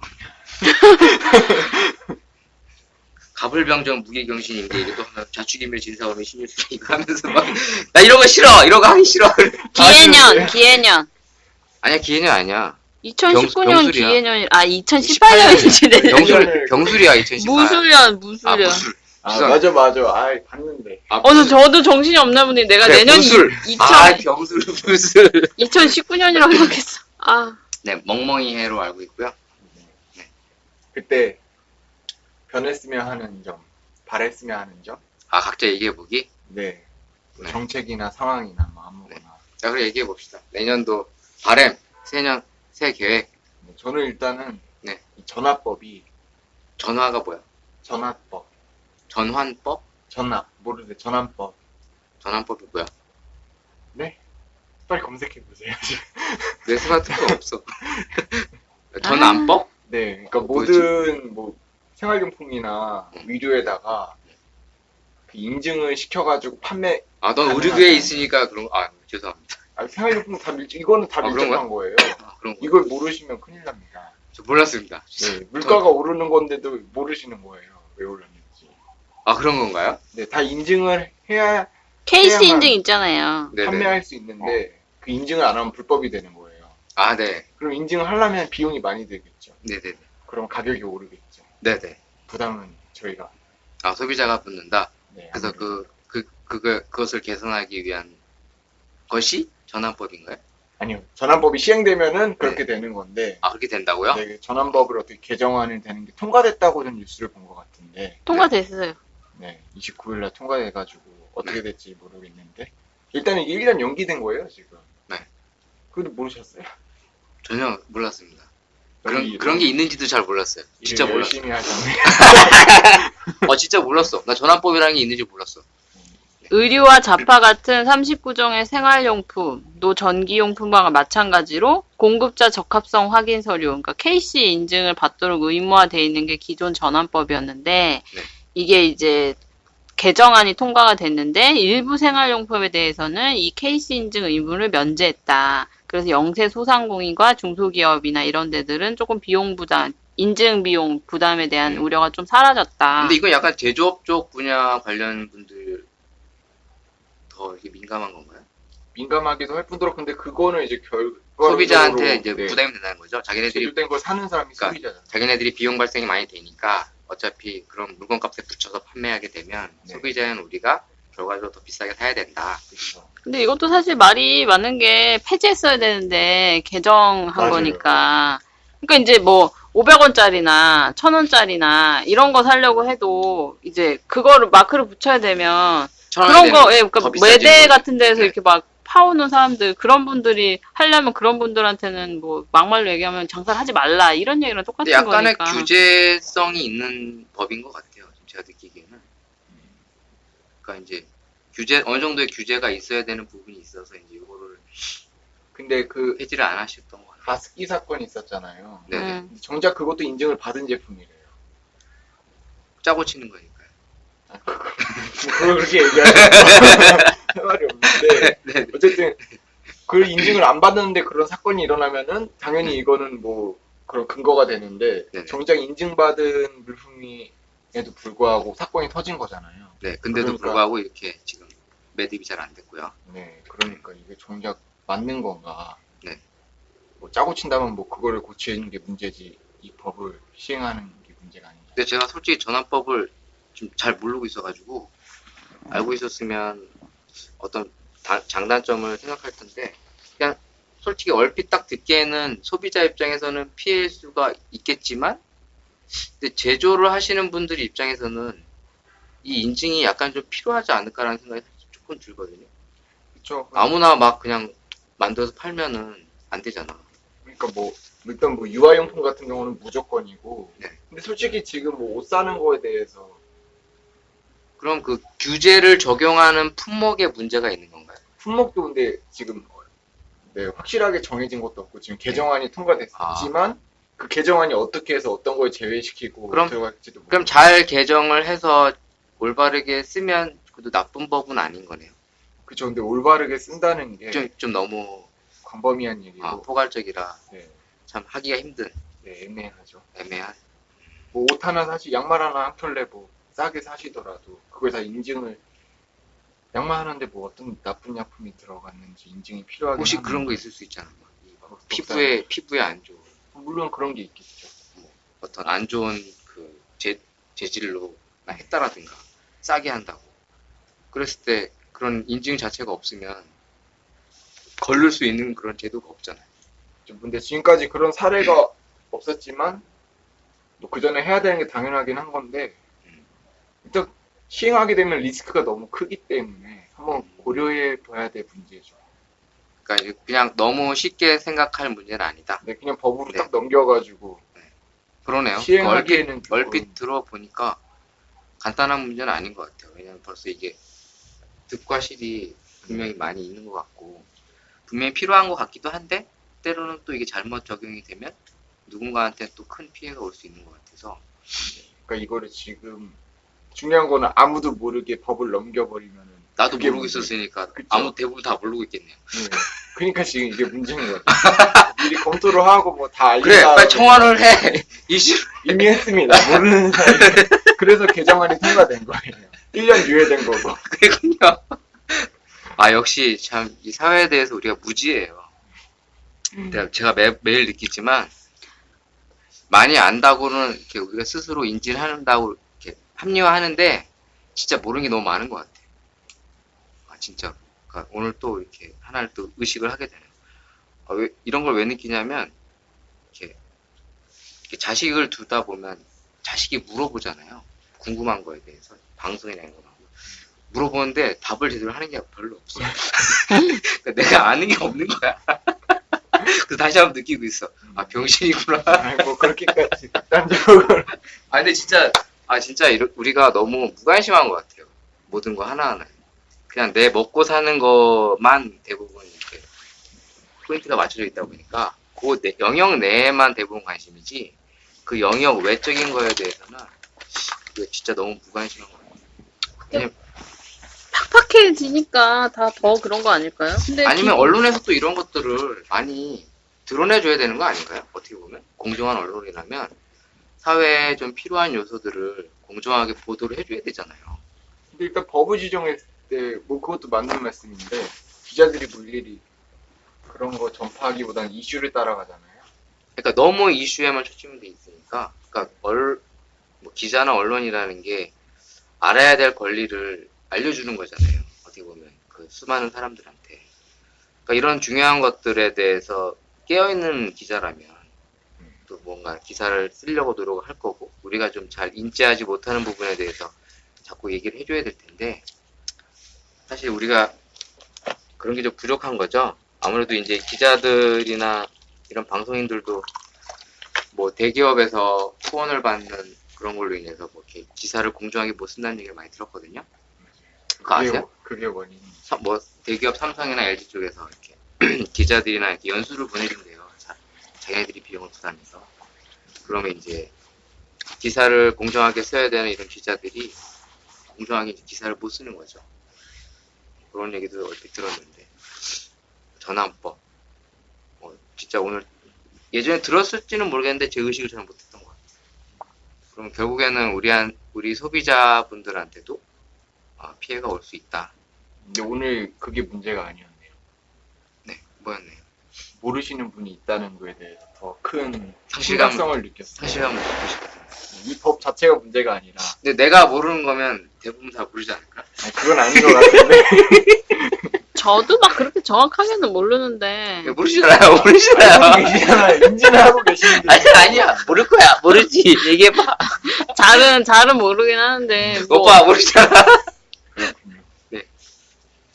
가불병정 무기경신인데 이것도 하나 자축인묘 진사오미 신유수 이거 하면서 막 나 이런 거 싫어. 이런 거 하기 싫어. 기해년, 기해년. 아니야 기해년 아니야. 2019년 병술이야. 기해년이, 2018년이지, 내년. 병술이야 2018. 무술년, 무술년. 무술. 맞아. 봤는데. 저도 정신이 없나 보니 내가 그래, 내년 무술. 2000, 병술 무술. 2019년이라고 생각했어. 네, 멍멍이 해로 알고 있고요. 그때 변했으면 하는 점, 바랬으면 하는 점. 각자 얘기해 보기. 네. 뭐 네. 정책이나 상황이나 뭐 아무거나. 자, 그래 얘기해 봅시다. 내년도 바램, 새 계획. 네, 저는 일단은 네. 이 전화법이 전화가 뭐야? 전화법, 전환법? 모르는데 전환법. 전환법이 뭐야? 네? 빨리 검색해 보세요. 내 스마트폰 없어. 전환법? 네, 그러니까 뭐지? 모든 뭐 생활용품이나 의류에다가 그 인증을 시켜가지고 판매. 넌 가능하다. 의류계에 있으니까 그런 거. 죄송합니다. 생활용품 다 이거는 다 그런 밀접한 거예요. 그런 거. 이걸 모르시면 큰일 납니다. 저 몰랐습니다. 네, 물가가 오르는 건데도 모르시는 거예요. 왜 오르는지. 그런 건가요? 네, 다 인증을 해야 케이스 해야만 인증 있잖아요. 네네. 판매할 수 있는데 그 인증을 안 하면 불법이 되는 거예요. 네. 그럼 인증을 하려면 비용이 많이 들겠죠. 네네. 그럼 가격이 오르겠죠. 네네. 부담은 저희가. 소비자가 붙는다. 네, 그래서 아무래도. 그것을 개선하기 위한 것이 전환법인가요? 아니요. 전환법이 시행되면은 그렇게 되는 건데. 그렇게 된다고요? 네, 전환법을 어떻게 개정안이 되는 게 통과됐다고는 뉴스를 본 것 같은데. 통과됐어요. 네, 29일날 통과돼가지고 어떻게 될지 모르겠는데. 일단 이게 1년 연기된 거예요, 지금. 네. 그것도 모르셨어요? 전혀 몰랐습니다. 여기 그런 게 있는지도 잘 몰랐어요. 진짜 일을 몰랐어. 열심히 하잖아요. 진짜 몰랐어. 나 전환법이라는 게 있는지 몰랐어. 의류와 잡화 같은 39종의 생활용품, 노전기용품과 마찬가지로 공급자 적합성 확인 서류, 그러니까 KC 인증을 받도록 의무화되어 있는 게 기존 전환법이었는데 네. 이게 이제 개정안이 통과가 됐는데 일부 생활용품에 대해서는 이 KC 인증 의무를 면제했다. 그래서 영세 소상공인과 중소기업이나 이런 데들은 조금 비용 부담, 인증 비용 부담에 대한 우려가 좀 사라졌다. 근데 이건 약간 제조업 쪽 분야 관련 분들 더 이렇게 민감한 건가요? 민감하기도 할 뿐더러 근데 그거는 이제 소비자한테 이제 네, 부담이 된다는 거죠. 자기네들이 제조된 걸 사는 사람이 그러니까 소비자잖아요. 자기네들이 비용 발생이 많이 되니까 어차피 그런 물건값에 붙여서 판매하게 되면 네. 소비자는 우리가 결과적으로 더 비싸게 사야 된다. 그렇죠. 근데 이것도 사실 말이 맞는 게 폐지했어야 되는데 개정한 맞아요. 거니까. 그러니까 이제 뭐 500원짜리나 1000원짜리나 이런 거 사려고 해도 이제 그거를 마크를 붙여야 되면 그런 거, 예, 그러니까 더 비싸지는 매대 거지. 같은 데서 네. 이렇게 막 파오는 사람들, 그런 분들이 하려면 그런 분들한테는 뭐 막말로 얘기하면 장사를 하지 말라 이런 얘기랑 근데 똑같은 약간의 거니까. 규제성이 있는 법인 것 같아요. 지금 제가 느끼기에는. 그러니까 이제 어느 정도의 규제가 있어야 되는 부분이 있어서 이제 이거를 근데 그 폐지를 안 하셨던 것 같아요. 가습기 사건이 있었잖아요. 네네. 근데 정작 그것도 인증을 받은 제품이래요. 짜고 치는 거니까요. 그걸 그렇게 얘기하시면 할 말이 없는데 네. 어쨌든 그 인증을 안 받았는데 그런 사건이 일어나면은 당연히 이거는 뭐 그런 근거가 되는데 네네. 정작 인증받은 물품에도 불구하고 사건이 터진 거잖아요. 네. 근데도 그러니까- 불구하고 이렇게 지금 매듭이 잘 안 됐고요. 네, 그러니까 이게 정작 맞는 건가? 네. 뭐 짜고 친다면 뭐 그거를 고치는 게 문제지 이 법을 시행하는 게 문제가 아닌가. 근데 제가 솔직히 전환법을 좀 잘 모르고 있어가지고 알고 있었으면 어떤 장단점을 생각할 텐데 그냥 솔직히 얼핏 딱 듣기에는 소비자 입장에서는 피해일 수가 있겠지만 근데 제조를 하시는 분들 입장에서는 이 인증이 약간 좀 필요하지 않을까라는 생각이 조금 들거든요. 그렇죠. 아무나 막 그냥 만들어서 팔면은 안 되잖아. 그러니까 뭐 일단 뭐 유아용품 같은 경우는 무조건이고. 네. 근데 솔직히 지금 뭐 옷 사는 거에 대해서 그럼 그 규제를 적용하는 품목에 문제가 있는 건가요? 품목도 근데 지금 네, 확실하게 정해진 것도 없고 지금 개정안이 통과됐지만 그 개정안이 어떻게 해서 어떤 걸 제외시키고 그럼- 들어갈지도 모르고. 그럼 잘 개정을 해서 올바르게 쓰면 그래도 나쁜 법은 아닌 거네요. 그쵸. 근데 올바르게 쓴다는 게 좀 너무 광범위한 얘기고 포괄적이라 네, 참 하기가 힘든 네, 애매하죠. 애매한. 뭐 옷 하나 사시 양말 하나 한 켤레 뭐 싸게 사시더라도 그걸 다 인증을 양말 하나인데 뭐 어떤 나쁜 약품이 들어갔는지 인증이 필요하긴 혹시 하는데 그런 거 있을 수 있잖아. 이 그거 피부에 안 좋은 물론 그런 게 있겠죠. 어떤 안 좋은 그 재질로 했다라든가 싸게 한다고. 그랬을 때 그런 인증 자체가 없으면 걸릴 수 있는 그런 제도가 없잖아요. 근데 지금까지 그런 사례가 없었지만 뭐 그 전에 해야 되는 게 당연하긴 한 건데 일단 시행하게 되면 리스크가 너무 크기 때문에 한번 고려해 봐야 될 문제죠. 그러니까 이제 그냥 너무 쉽게 생각할 문제는 아니다. 근데 그냥 법으로 네. 딱 넘겨가지고 그러네요. 시행하기에는 얼핏 들어보니까 간단한 문제는 아닌 것 같아요. 왜냐면 벌써 이게 득과 실이 분명히 많이 있는 것 같고 분명히 필요한 것 같기도 한데 때로는 또 이게 잘못 적용이 되면 누군가한테 또 큰 피해가 올 수 있는 것 같아서 그러니까 이거를 지금 중요한 거는 아무도 모르게 법을 넘겨버리면은 나도 그게 모르고 문제. 있었으니까 그쵸. 아무 대부분 다 모르고 있겠네요. 네. 그러니까 지금 이게 문제인 거예요. 미리 검토를 하고 뭐 다 알린 그래, 다음에 빨리 청원을 해. 이슈. 이미 했습니다. 모르는 사이에. 그래서 개정안이 통과된 거예요. 1년 유예된 거고. 그랬군요. 역시 참 이 사회에 대해서 우리가 무지해요. 제가 매일 느끼지만 많이 안다고는 이렇게 우리가 스스로 인지를 한다고 이렇게 합리화하는데 진짜 모르는 게 너무 많은 것 같아요. 진짜. 그러니까 오늘 또 이렇게 하나를 또 의식을 하게 되네요. 이런 걸 왜 느끼냐면 이렇게 자식을 두다 보면 자식이 물어보잖아요. 궁금한 거에 대해서 방송이나 이런 거 나오고 물어보는데 답을 제대로 하는 게 별로 없어. 그러니까 내가 아는 게 없는 거야. 그래서 다시 한번 느끼고 있어. 병신이구나. 아니, 뭐 그렇게까지 극단적으로. 근데 진짜 우리가 너무 무관심한 것 같아요. 모든 거 하나하나. 그냥 내 먹고 사는 것만 대부분 이렇게 포인트가 맞춰져 있다 보니까 그 영역 내에만 대부분 관심이지 그 영역 외적인 거에 대해서는 이게 진짜 너무 무관심한 것 같아요. 왜냐면 팍팍해지니까 다 더 그런 거 아닐까요? 근데 아니면 언론에서 또 이런 것들을 많이 드러내줘야 되는 거 아닌가요? 어떻게 보면 공정한 언론이라면 사회에 좀 필요한 요소들을 공정하게 보도를 해줘야 되잖아요. 근데 일단 법을 지정했을 때 뭐 그것도 맞는 말씀인데 기자들이 뭐 일일이 그런 거 전파하기보다는 이슈를 따라가잖아요. 그러니까 너무 이슈에만 초점이 돼 있으니까, 그러니까 뭐 기자나 언론이라는 게 알아야 될 권리를 알려주는 거잖아요. 어떻게 보면 그 수많은 사람들한테. 그러니까 이런 중요한 것들에 대해서 깨어있는 기자라면 또 뭔가 기사를 쓰려고 노력을 할 거고 우리가 좀 잘 인지하지 못하는 부분에 대해서 자꾸 얘기를 해줘야 될 텐데 사실 우리가 그런 게 좀 부족한 거죠. 아무래도 이제 기자들이나 이런 방송인들도 뭐 대기업에서 후원을 받는 그런 걸로 인해서 뭐 이렇게 기사를 공정하게 못 쓴다는 얘기를 많이 들었거든요. 그거 아세요? 그게 원인. 뭐 대기업 삼성이나 LG 쪽에서 이렇게 기자들이나 이렇게 연수를 보내준대요. 자기네들이 비용을 부담해서. 그러면 이제 기사를 공정하게 써야 되는 이런 기자들이 공정하게 이제 기사를 못 쓰는 거죠. 그런 얘기도 얼핏 들었는데 전환법. 진짜 오늘 예전에 들었을지는 모르겠는데 제 의식을 잘 못했던 것 같아요. 그럼 결국에는 우리 소비자분들한테도 피해가 올 수 있다. 근데 오늘 그게 문제가 아니었네요. 네, 뭐였네요. 모르시는 분이 있다는 거에 대해서 더 큰 상실감. 심각성을 느꼈어요. 상실감을 느끼시거든요. 이 법 자체가 문제가 아니라. 근데 내가 모르는 거면 대부분 다 모르지 않을까? 아니, 그건 아닌 것 같은데. 저도 막 그렇게 정확하게는 모르는데 모르시잖아요. 모르시잖아요. 알고 계시잖아요. 인지는 하고 계시는데. 아니야. 모를 거야. 모르지. 얘기해봐. 잘은 모르긴 하는데 뭐 오빠 모르잖아. 그렇군요.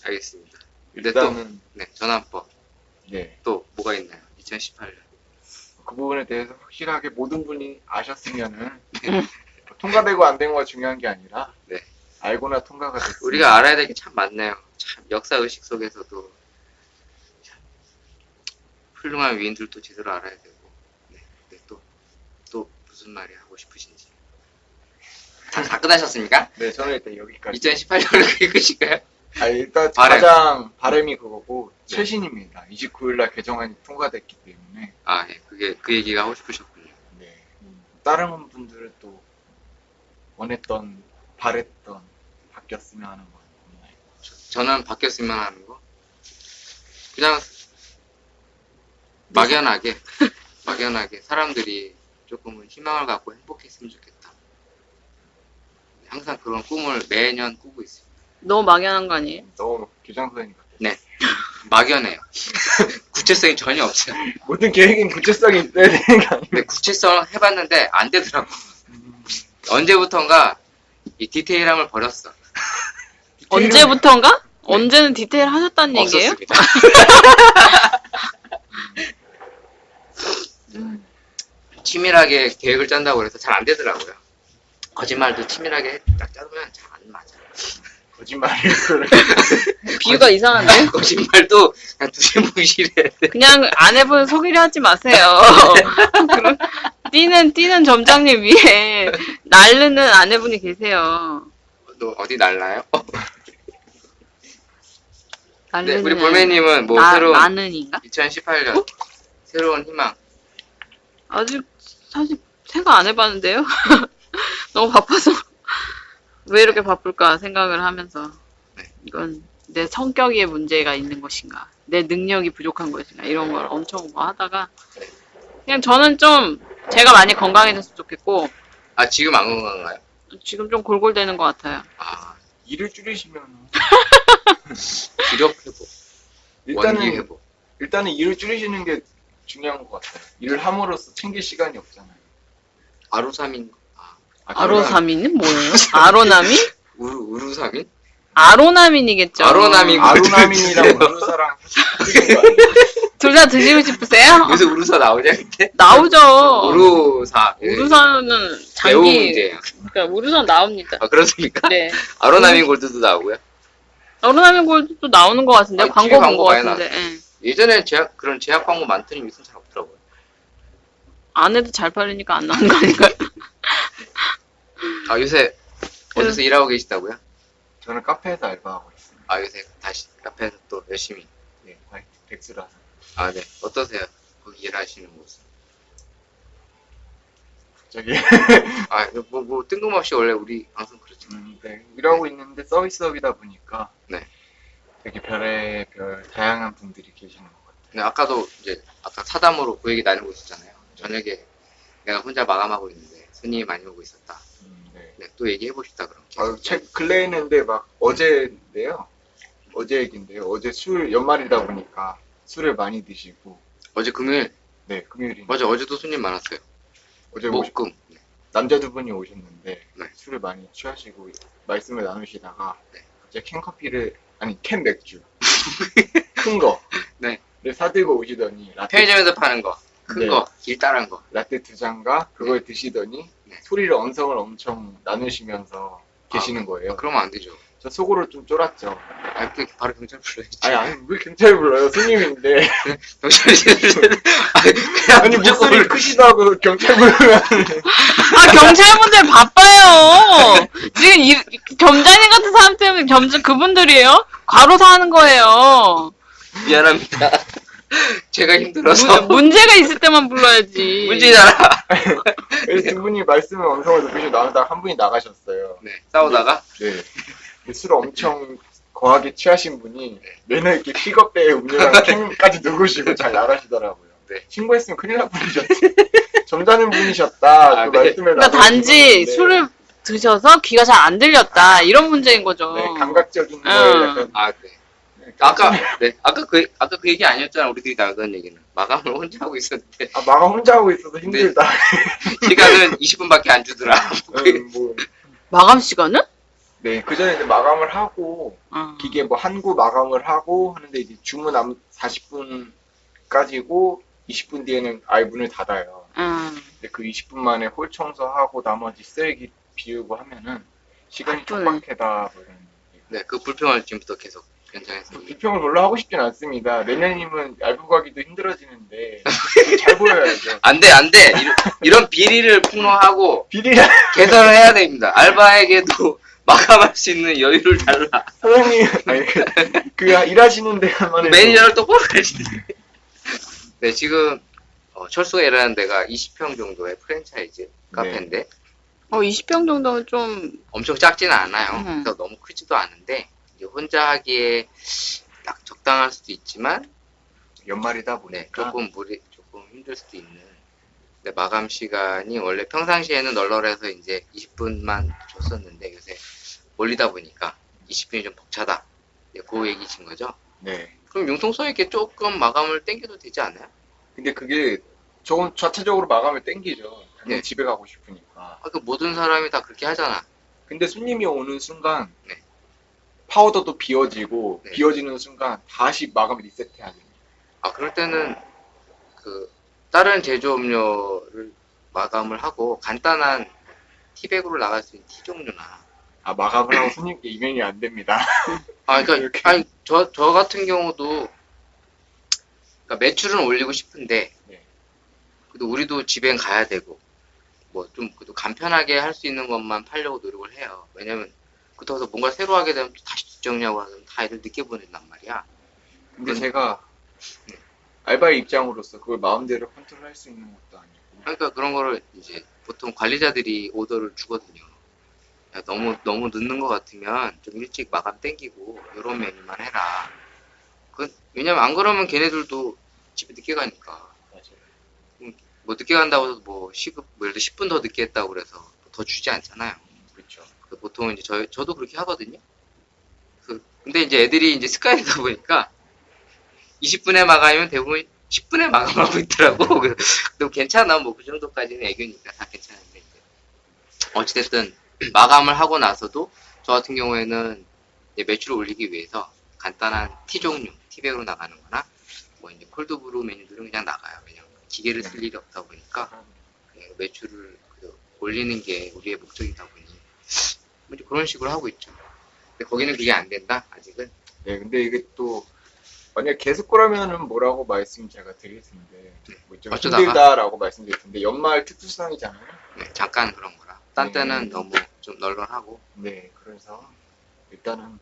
알겠습니다. 근데 또 일단은 전환법 네. 또 뭐가 있나요? 2018년. 그 부분에 대해서 확실하게 모든 분이 아셨으면은 통과되고 안 된 거가 중요한 게 아니라 네. 알고나 통과가 됐으면 우리가 알아야 될 게 참 많네요. 참 역사 의식 속에서도 참 훌륭한 위인들도 제대로 알아야 되고. 네, 또 무슨 말이 하고 싶으신지. 다 끝나셨습니까? 네, 저는 일단 여기까지. 2018년을 그게 끝인가요? 일단 바램. 가장 바람이 그거고 네. 최신입니다. 29일날 개정안이 통과됐기 때문에 예. 그 얘기가 하고 싶으셨군요. 네. 다른 분들은 또 원했던 바랬던 바뀌었으면 하는 거 없나요? 저는 바뀌었으면 하는 거. 그냥 막연하게 사람들이 조금은 희망을 갖고 행복했으면 좋겠다. 항상 그런 꿈을 매년 꾸고 있습니다. 너무 막연한 거 아니에요? 너무 교장 선생님 같아요. 막연해요. 구체성이 전혀 없어요. 모든 계획엔 구체성이 있어야 되는 거 아니에요? 근데 구체성 해봤는데 안 되더라고. 언제부턴가 이 디테일함을 버렸어. 언제부턴가? 언제는 디테일 하셨다는 얘기예요? 없었습니다. 치밀하게 계획을 짠다고 해서 잘 안 되더라고요. 거짓말도 치밀하게 딱 짜면 잘 안 맞아. 거짓말을 그래. 비유가 이상한데요? 거짓말도 그냥 두리뭉실해. 그냥 아내분 속이려 하지 마세요. 그럼 뛰는 점장님 위에 날르는 아내분이 계세요. 너 어디 날라요? 네, 날르는 우리 볼매님은 뭐 새로운 나는인가? 2018년 새로운 희망. 아직 사실 생각 안 해봤는데요. 너무 바빠서 왜 이렇게 바쁠까 생각을 하면서 네. 이건 내 성격의 문제가 있는 것인가, 내 능력이 부족한 것인가 이런 걸 엄청 뭐 하다가 그냥 저는 좀 제가 많이 건강해졌으면 좋겠고 지금 안 건강한가요? 지금 좀 골골대는 것 같아요. 일을 줄이시면 기력 회복, 원기 회복. 일단은 일을 줄이시는 게 중요한 것 같아요. 일을 함으로써 챙길 시간이 없잖아요. 아루사민, 아로사민은 뭐예요? 아로나민? 우루사민? 아로나민이겠죠. 아로나민. 아루나민이랑 우루사랑 하시는 거 아니에요? 둘 다 드시고 싶으세요? 요새 우루사 나오냐 근데? 나오죠. 우루사. 우루사는 매우 장기, 문제예요. 그러니까 우루사 나옵니다. 그렇습니까? 네. 아로나민 골드도 나오고요. 아로나민 골드도 나오는 것 같은데 아니, 광고 TV 본 것 광고 많이 같은데. 예. 예전에 그런 제약 광고 많더니 요즘 잘 없더라고요. 안 해도 잘 팔리니까 안 나오는 거 아닌가요? 요새 어디서 일하고 계시다고요? 저는 카페에서 알바하고 있습니다. 요새 다시 카페에서 또 열심히. 네, 백수라서. 네. 어떠세요? 거기 일하시는 모습. 갑자기 뭐 뜬금없이 원래 우리 방송 그렇죠. 네, 일하고 있는데 서비스업이다 보니까 네. 되게 별의별 다양한 분들이 계시는 것 같아요. 근데 아까도 이제 아까 사담으로 그 얘기 나누고 있었잖아요. 저녁에 내가 혼자 마감하고 있는데 손님이 많이 오고 있었다. 네. 네, 또 얘기해 보시다 그럼. 근래에 했는데 막 어제인데요. 어제 얘기인데요. 어제 연말이다 보니까 술을 많이 드시고. 어제 금요일. 네, 금요일이. 맞아, 어제도 손님 많았어요. 어제 목금. 남자 두 분이 오셨는데 네. 술을 많이 취하시고 말씀을 나누시다가 네. 갑자기 캔커피를 아니 캔 맥주 큰 거. 네. 를 사들고 오시더니 라떼, 편의점에서 파는 거, 큰 네. 거, 길다란 거. 라떼 2잔과 그걸 드시더니 네. 소리를 언성을 엄청 나누시면서 계시는 거예요. 그러면 안 되죠. 저 속으로 좀 쫄았죠. 아, 그 바로 경찰 불러야지. 아니 왜 경찰 불러요? 손님인데. 경찰이 그냥 아니 무조건 목소리 크시도 하고 경찰 부르면 아, 경찰분들 바빠요. 지금 점장님 같은 사람 때문에 그분들이에요? 과로사 하는 거예요. 미안합니다. 제가 힘들어서 문제가 있을 때만 불러야지. 문제잖아. 그래서 두 분이 말씀을 언성을 높이시고 나누다가 한 분이 나가셨어요. 네, 싸우다가 네. 술을 엄청 거하게 취하신 분이 매너 있게 픽업대에 음료랑 캔까지 누구시고 잘 나가시더라고요. 네. 신고했으면 큰일 날 뻔하셨지. 점잖은 분이셨다. 아, 그 네. 말씀을 그러니까 단지 나누시는데 술을 드셔서 귀가 잘 안 들렸다. 이런 문제인 거죠. 네, 감각적인 거에 응. 약간 아, 네. 아까 그 얘기 아니었잖아. 우리들이 나가던 얘기는. 마감을 혼자 하고 있었는데 마감 혼자 하고 있어서 힘들다. 시간은 20분밖에 안 주더라. 뭐, 마감 시간은? 네, 그 전에 이제 마감을 하고 어. 기계 뭐 한구 마감을 하고 하는데 이제 주문 40분까지고 20분 뒤에는 아예 문을 닫아요. 근데 그 20분 만에 홀 청소하고 나머지 쓰레기 비우고 하면은 시간이 바쁘네. 촉박하다. 뭐 이런 얘기. 네, 그 불평을 지금부터 계속 연장해서. 비평을 별로 하고 싶진 않습니다. 내년이면 얇고 가기도 힘들어지는데 잘 보여야죠. 안 돼. 이런 비리를 폭로하고 비리라 개선을 해야 됩니다. 알바에게도 마감할 수 있는 여유를 달라. 사장님 아니 그 일하시는 데만 해도 매니저를 똑바로 해야지. 네, 지금 철수가 일하는 데가 20평 정도의 프랜차이즈 카페인데 20평 정도면 좀, 엄청 작지는 않아요. 음. 그래서 너무 크지도 않은데 이제 혼자 하기에 딱 적당할 수도 있지만 연말이다 보니까 조금 힘들 수도 있는. 근데 마감 시간이 원래 평상시에는 널널해서 이제 20분만 줬었는데 요새 몰리다 보니까 20분이 좀 벅차다. 네, 그 얘기신 거죠? 네. 그럼 융통성에게 조금 마감을 땡겨도 되지 않아요? 근데 그게 조금 좌체적으로 마감을 땡기죠. 당연히 네. 집에 가고 싶으니까. 그 모든 사람이 다 그렇게 하잖아. 근데 손님이 오는 순간 네. 파우더도 비워지고 네. 비워지는 순간 다시 마감 리셋해야 됩니다. 그럴 때는 그 다른 제조업료를 마감을 하고 간단한 티백으로 나갈 수 있는 티 종류나. 마감을 하고 손님께 이면이 안 됩니다. 그러니까 이렇게. 저 같은 경우도 그러니까 매출은 올리고 싶은데 네. 그래도 우리도 집엔 가야 되고 뭐 좀 그래도 간편하게 할 수 있는 것만 팔려고 노력을 해요. 왜냐면 그렇다고 해서 뭔가 새로 하게 되면 또 다시 뒷정리하고 하면 다 애들 늦게 보낸단 말이야. 근데 제가 알바의 입장으로서 그걸 마음대로 컨트롤할 수 있는 것도 아니고. 그러니까 그런 거를 이제 보통 관리자들이 오더를 주거든요. 야, 너무 늦는 것 같으면 좀 일찍 마감 땡기고 이런 메뉴만 해라. 왜냐면 안 그러면 걔네들도 집에 늦게 가니까. 맞아요. 뭐 늦게 간다고 해서 뭐 시급 뭐 예를 들어 10분 더 늦게 했다고 그래서 더 주지 않잖아요. 그렇죠. 보통 이제 저도 그렇게 하거든요. 근데 이제 애들이 이제 습관이 되다 보니까 20분에 마감이면 대부분 10분에 마감하고 있더라고. 그래도 괜찮아. 뭐 그 정도까지는 애교니까 다 괜찮은데 이제 어찌됐든 마감을 하고 나서도 저 같은 경우에는 이제 매출을 올리기 위해서 간단한 티 종류, 티백으로 나가는 거나 뭐 이제 콜드브루 메뉴들은 그냥 나가요. 왜냐면 기계를 쓸 일이 없다 보니까 매출을 올리는 게 우리의 목적이다 보니 뭐 이제 그런 식으로 하고 있죠. 근데 거기는 그게 안 된다, 아직은. 네, 근데 이게 또 만약 계속 그러면은 뭐라고 말씀 제가 드릴 텐데 뭐 좀 어쩌다가? 힘들다라고 말씀드릴 텐데 연말 특수성이잖아요. 네, 잠깐 그런 거라. 딴 때는 네. 너무 좀 널널하고. 네, 그래서 일단은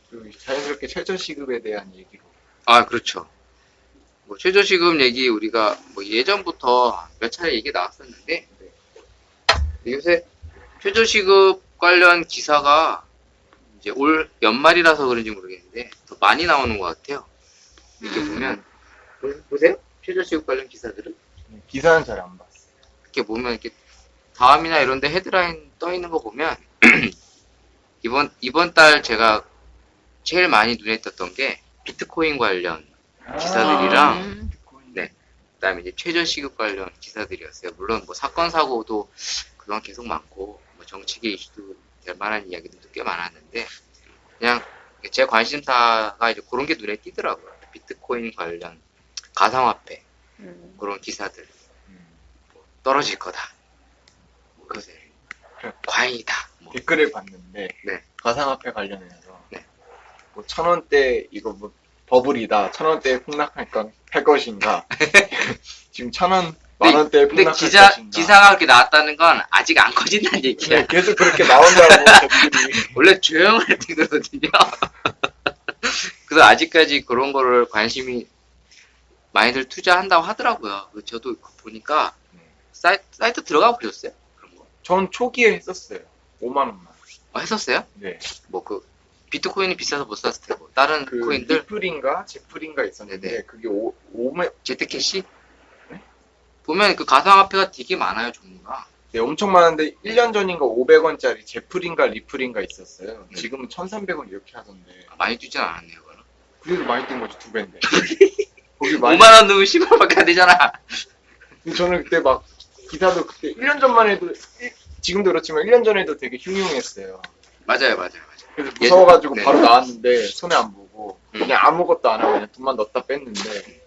그 자연스럽게 최저시급에 대한 얘기로. 그렇죠. 뭐 최저시급 얘기 우리가 뭐 예전부터 몇 차례 얘기 나왔었는데 요새 최저시급 관련 기사가 이제 올 연말이라서 그런지 모르겠는데 더 많이 나오는 것 같아요. 이렇게 보면 보세요. 최저시급 관련 기사들은 기사는 잘 안 봤어요. 이렇게 보면 이렇게 다음이나 이런데 헤드라인 떠 있는 거 보면 이번 달 제가 제일 많이 눈에 띄었던 게 비트코인 관련 기사들이랑 그다음에 이제 최저시급 관련 기사들이었어요. 물론 뭐 사건 사고도 그동안 계속 많고 뭐 정치계 이슈도 될 만한 이야기들도 꽤 많았는데 그냥 제 관심사가 이제 그런 게 눈에 띄더라고요. 비트코인 관련 가상화폐 그런 기사들 떨어질 거다. 뭐 그새 과잉이다. 뭐. 댓글을 봤는데 네. 가상화폐 관련해서 네. 뭐 1,000원대 이거 뭐 버블이다. 1,000원대에 할 것인가? 지금 1,000원, 만원대에 근데 폭락할 것인가? 기사가 그렇게 나왔다는 건 아직 안 커진다는 얘기야. 네, 계속 그렇게 나온다고 댓글이. 원래 조용할 때 그러거든요. 그래서 아직까지 그런 거를 관심이 많이들 투자한다고 하더라고요. 저도 보니까 사이트 들어가 보셨어요? 그런 거. 전 초기에 했었어요. 5만 원만. 했었어요? 네. 뭐 비트코인이 비싸서 못 샀을 테고 다른 그 코인들 리플인가 제플인가 있었는데 네네. 그게 5매 제트캐시 네? 보면 그 가상화폐가 되게 많아요 종류가. 네, 엄청 많은데 1년 전인가 500원짜리 제플인가 리플인가 있었어요. 네. 지금은 1,300원 이렇게 하던데. 많이 뛰진 않았네요. 그럼. 그래도 많이 뛴 거지 2배인데. 거기 많이 5만 원 넣으면 10원밖에 안 되잖아. 저는 그때 막 기사도 그때 1년 전만 해도 지금도 그렇지만 1년 전에도 되게 흉흉했어요. 맞아요. 그래서 무서워가지고 네. 바로 나왔는데 손에 안 보고 음. 그냥 아무것도 안 하고 그냥 돈만 넣었다 뺐는데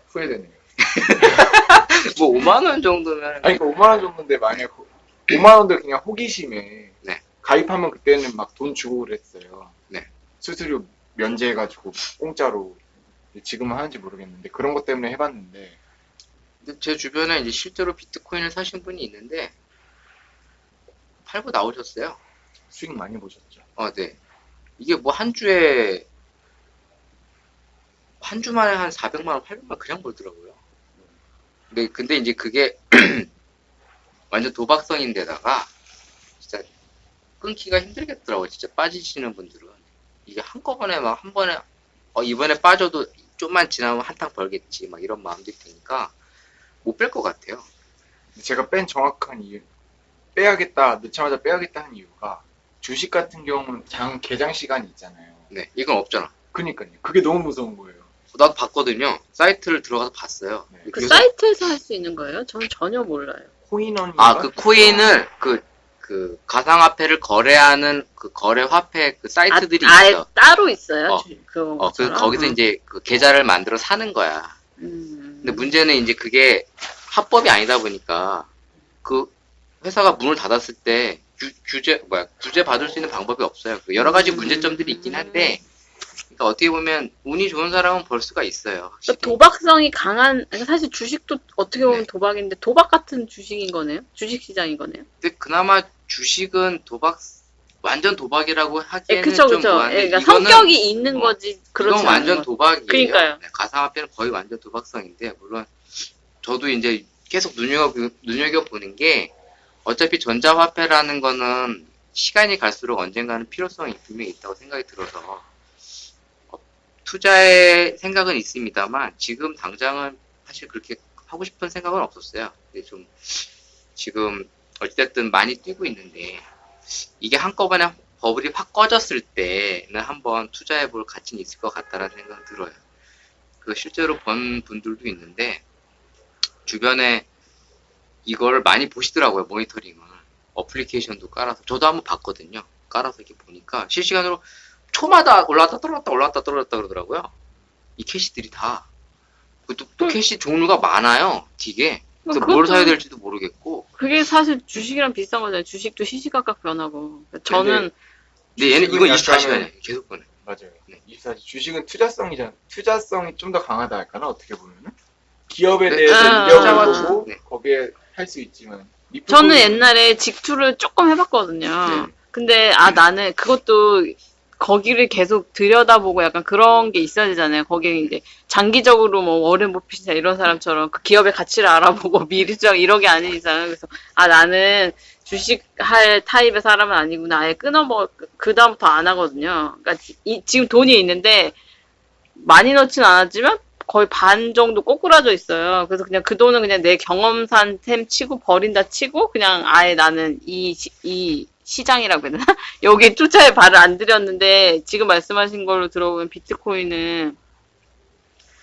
후회되네요. 뭐 5만 원 정도면 아니 그 5만 원 정도인데 만약 5만 원도 그냥 호기심에 네. 가입하면 그때는 막 돈 주고 그랬어요. 네. 수수료 면제해가지고 공짜로. 지금은 하는지 모르겠는데 그런 것 때문에 해봤는데 근데 제 주변에 이제 실제로 비트코인을 사신 분이 있는데 팔고 나오셨어요. 수익 많이 보셨죠? 네. 이게 뭐 한 주에 한 주 만에 한 400만 원, 800만 원 그냥 벌더라고요. 근데 이제 그게 완전 도박성인데다가 진짜 끊기가 힘들겠더라고요. 진짜 빠지시는 분들은 이게 한꺼번에 막 한 번에 이번에 빠져도 좀만 지나면 한탕 벌겠지 막 이런 마음들이 드니까 못 뺄 것 같아요. 제가 뺀 정확한 이유 빼야겠다 넣자마자 빼야겠다 한 이유가 주식 같은 경우는 개장 시간이 있잖아요. 네, 이건 없잖아. 그니까요. 그게 너무 무서운 거예요. 나도 봤거든요. 사이트를 들어가서 봤어요. 네. 그 요새- 사이트에서 할 수 있는 거예요? 저는 전혀 몰라요. 코인원인가? 그 코인을 그 가상화폐를 거래하는 그 거래 화폐 그 사이트들이 아예 있어. 따로 있어요? 어. 그런 그 것처럼? 거기서 이제 그 계좌를 만들어 사는 거야. 근데 문제는 이제 그게 합법이 아니다 보니까 그 회사가 문을 닫았을 때 규제 받을 수 있는 방법이 없어요. 그 여러 가지 문제점들이 있긴 한데, 그러니까 어떻게 보면 운이 좋은 사람은 벌 수가 있어요. 확실히. 그러니까 도박성이 강한, 아니, 사실 주식도 어떻게 보면 네. 도박인데 도박 같은 주식인 거네요? 주식 시장인 거네요? 근데 그나마 주식은 완전 도박이라고 하기에는 그쵸, 좀 그쵸. 뭐한데, 그러니까 이거는 성격이 있는 거지. 그렇지 이건 완전 않은 거. 도박이에요. 그러니까요. 네, 가상화폐는 거의 완전 도박성인데, 물론 저도 이제 계속 눈여겨보는 게, 어차피 전자화폐라는 거는 시간이 갈수록 언젠가는 필요성이 분명히 있다고 생각이 들어서, 투자의 생각은 있습니다만, 지금 당장은 사실 그렇게 하고 싶은 생각은 없었어요. 근데 좀, 지금, 어쨌든 많이 뛰고 있는데, 이게 한꺼번에 버블이 확 꺼졌을 때는 한번 투자해볼 가치는 있을 것 같다는 생각이 들어요. 그 실제로 본 분들도 있는데, 주변에 이걸 많이 보시더라고요, 모니터링을. 어플리케이션도 깔아서. 저도 한번 봤거든요. 깔아서 이렇게 보니까 실시간으로 초마다 올라왔다 떨어졌다 그러더라고요. 이 캐시들이 다. 또 캐시 종류가 많아요, 되게. 그래서 뭘 사야 될지도 모르겠고. 그게 사실 주식이랑 비슷한 거잖아요. 주식도 시시각각 변하고. 저는 근데 얘는 이건 주식은 24시간이에요. 계속 보내. 맞아요. 네. 24시 주식은 투자성이 좀 더 강하다 할까나 어떻게 보면은 기업에 네. 대해서 아, 이겨보고 네. 거기에 할 수 있지만 저는 옛날에 직투를 조금 해봤거든요. 네. 근데 나는 그것도 거기를 계속 들여다보고 약간 그런 게 있어야 되잖아요. 거기에 이제 장기적으로 뭐 워렌 버핏이나 이런 사람처럼 그 기업의 가치를 알아보고 미리 투자 이런 게 아닌 이상 그래서 나는 주식할 타입의 사람은 아니구나. 아예 그 다음부터 안 하거든요. 그러니까 지금 돈이 있는데 많이 넣진 않았지만 거의 반 정도 꼬꾸라져 있어요. 그래서 그냥 그 돈은 그냥 내 경험산 템 치고 버린다 치고 그냥 아예 나는 이 시장이라고 해야 되나? 여기 투자에 발을 안 들였는데 지금 말씀하신 걸로 들어보면 비트코인은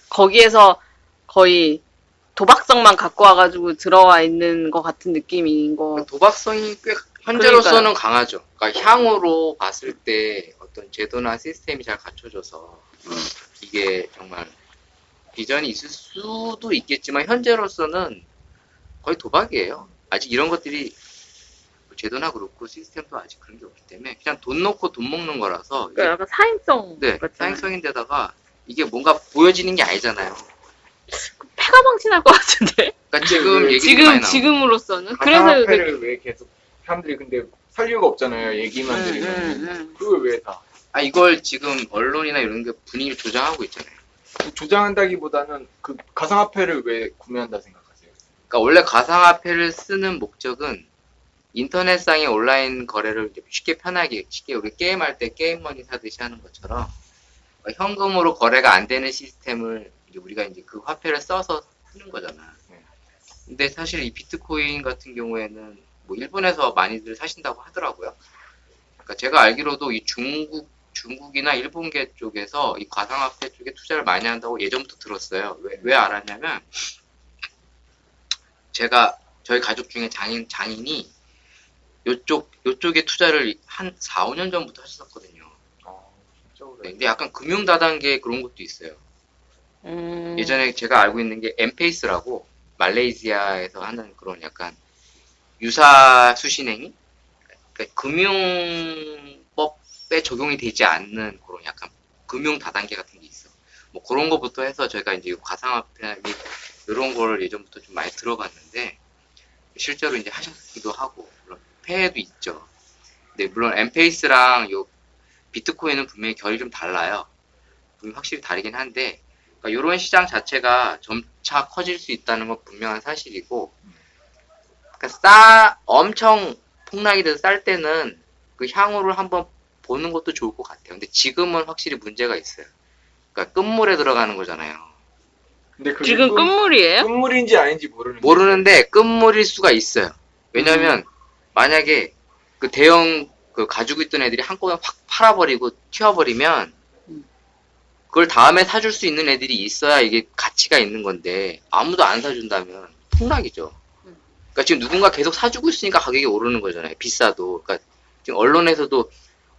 거기에서 거의 도박성만 갖고 와가지고 들어와 있는 것 같은 느낌인 거. 도박성이 꽤 현재로서는 강하죠. 그러니까 향후로 봤을 때 어떤 제도나 시스템이 잘 갖춰져서 이게 정말 비전이 있을 수도 있겠지만 현재로서는 거의 도박이에요. 아직 이런 것들이 제도나 그렇고 시스템도 아직 그런 게 없기 때문에 그냥 돈 넣고 돈 먹는 거라서 그러니까 약간 사행성 네, 같잖아요. 사행성인데다가 이게 뭔가 보여지는 게 아니잖아요. 패가 방치날 것 같은데. 그러니까 지금 얘기가 많이 나오고 지금으로서는 그래서 가상화폐를 왜 계속 사람들이 근데 살 이유가 없잖아요. 얘기만 들으면. 그걸 왜 다? 이걸 지금 언론이나 이런 게 분위기를 조장하고 있잖아요. 조장한다기보다는 그 가상화폐를 왜 구매한다 생각하세요? 그러니까 원래 가상화폐를 쓰는 목적은 인터넷상의 온라인 거래를 쉽게 편하게 쉽게 우리 게임할 때 게임머니 사듯이 하는 것처럼 현금으로 거래가 안 되는 시스템을 이제 우리가 이제 그 화폐를 써서 쓰는 거잖아. 근데 사실 이 비트코인 같은 경우에는 뭐 일본에서 많이들 사신다고 하더라고요. 그러니까 제가 알기로도 이 중국이나 일본계 쪽에서 이 가상화폐 쪽에 투자를 많이 한다고 예전부터 들었어요. 왜 알았냐면 저희 가족 중에 장인이 요쪽에 투자를 한 4, 5년 전부터 하셨었거든요. 진짜 네, 그래. 근데 약간 금융 다단계 그런 것도 있어요. 예전에 제가 알고 있는 게 엠페이스라고 말레이시아에서 하는 그런 약간 유사 수신행위? 그러니까 금융법에 적용이 되지 않는 그런 약간 금융 다단계 같은 게 있어. 뭐 그런 거부터 해서 저희가 이제 가상화폐 및 이런 거를 예전부터 좀 많이 들어갔는데 실제로 이제 하셨기도 하고 물론 폐해도 있죠. 근데 물론 엠페이스랑 요 비트코인은 분명히 결이 좀 달라요. 분명히 확실히 다르긴 한데 그러니까 이런 시장 자체가 점차 커질 수 있다는 건 분명한 사실이고 그러니까 엄청 폭락이 돼서 쌀 때는 그 향후를 한번 보는 것도 좋을 것 같아요. 근데 지금은 확실히 문제가 있어요. 그러니까 끝물에 들어가는 거잖아요. 근데 그게 지금 끝물이에요? 끝물인지 아닌지 모르는데 끝물일 수가 있어요. 왜냐면 만약에 그 대형 그 가지고 있던 애들이 한꺼번에 확 팔아버리고 튀어버리면 그걸 다음에 사줄 수 있는 애들이 있어야 이게 가치가 있는 건데 아무도 안 사준다면 폭락이죠. 그러니까 지금 누군가 계속 사주고 있으니까 가격이 오르는 거잖아요. 비싸도. 그러니까 지금 언론에서도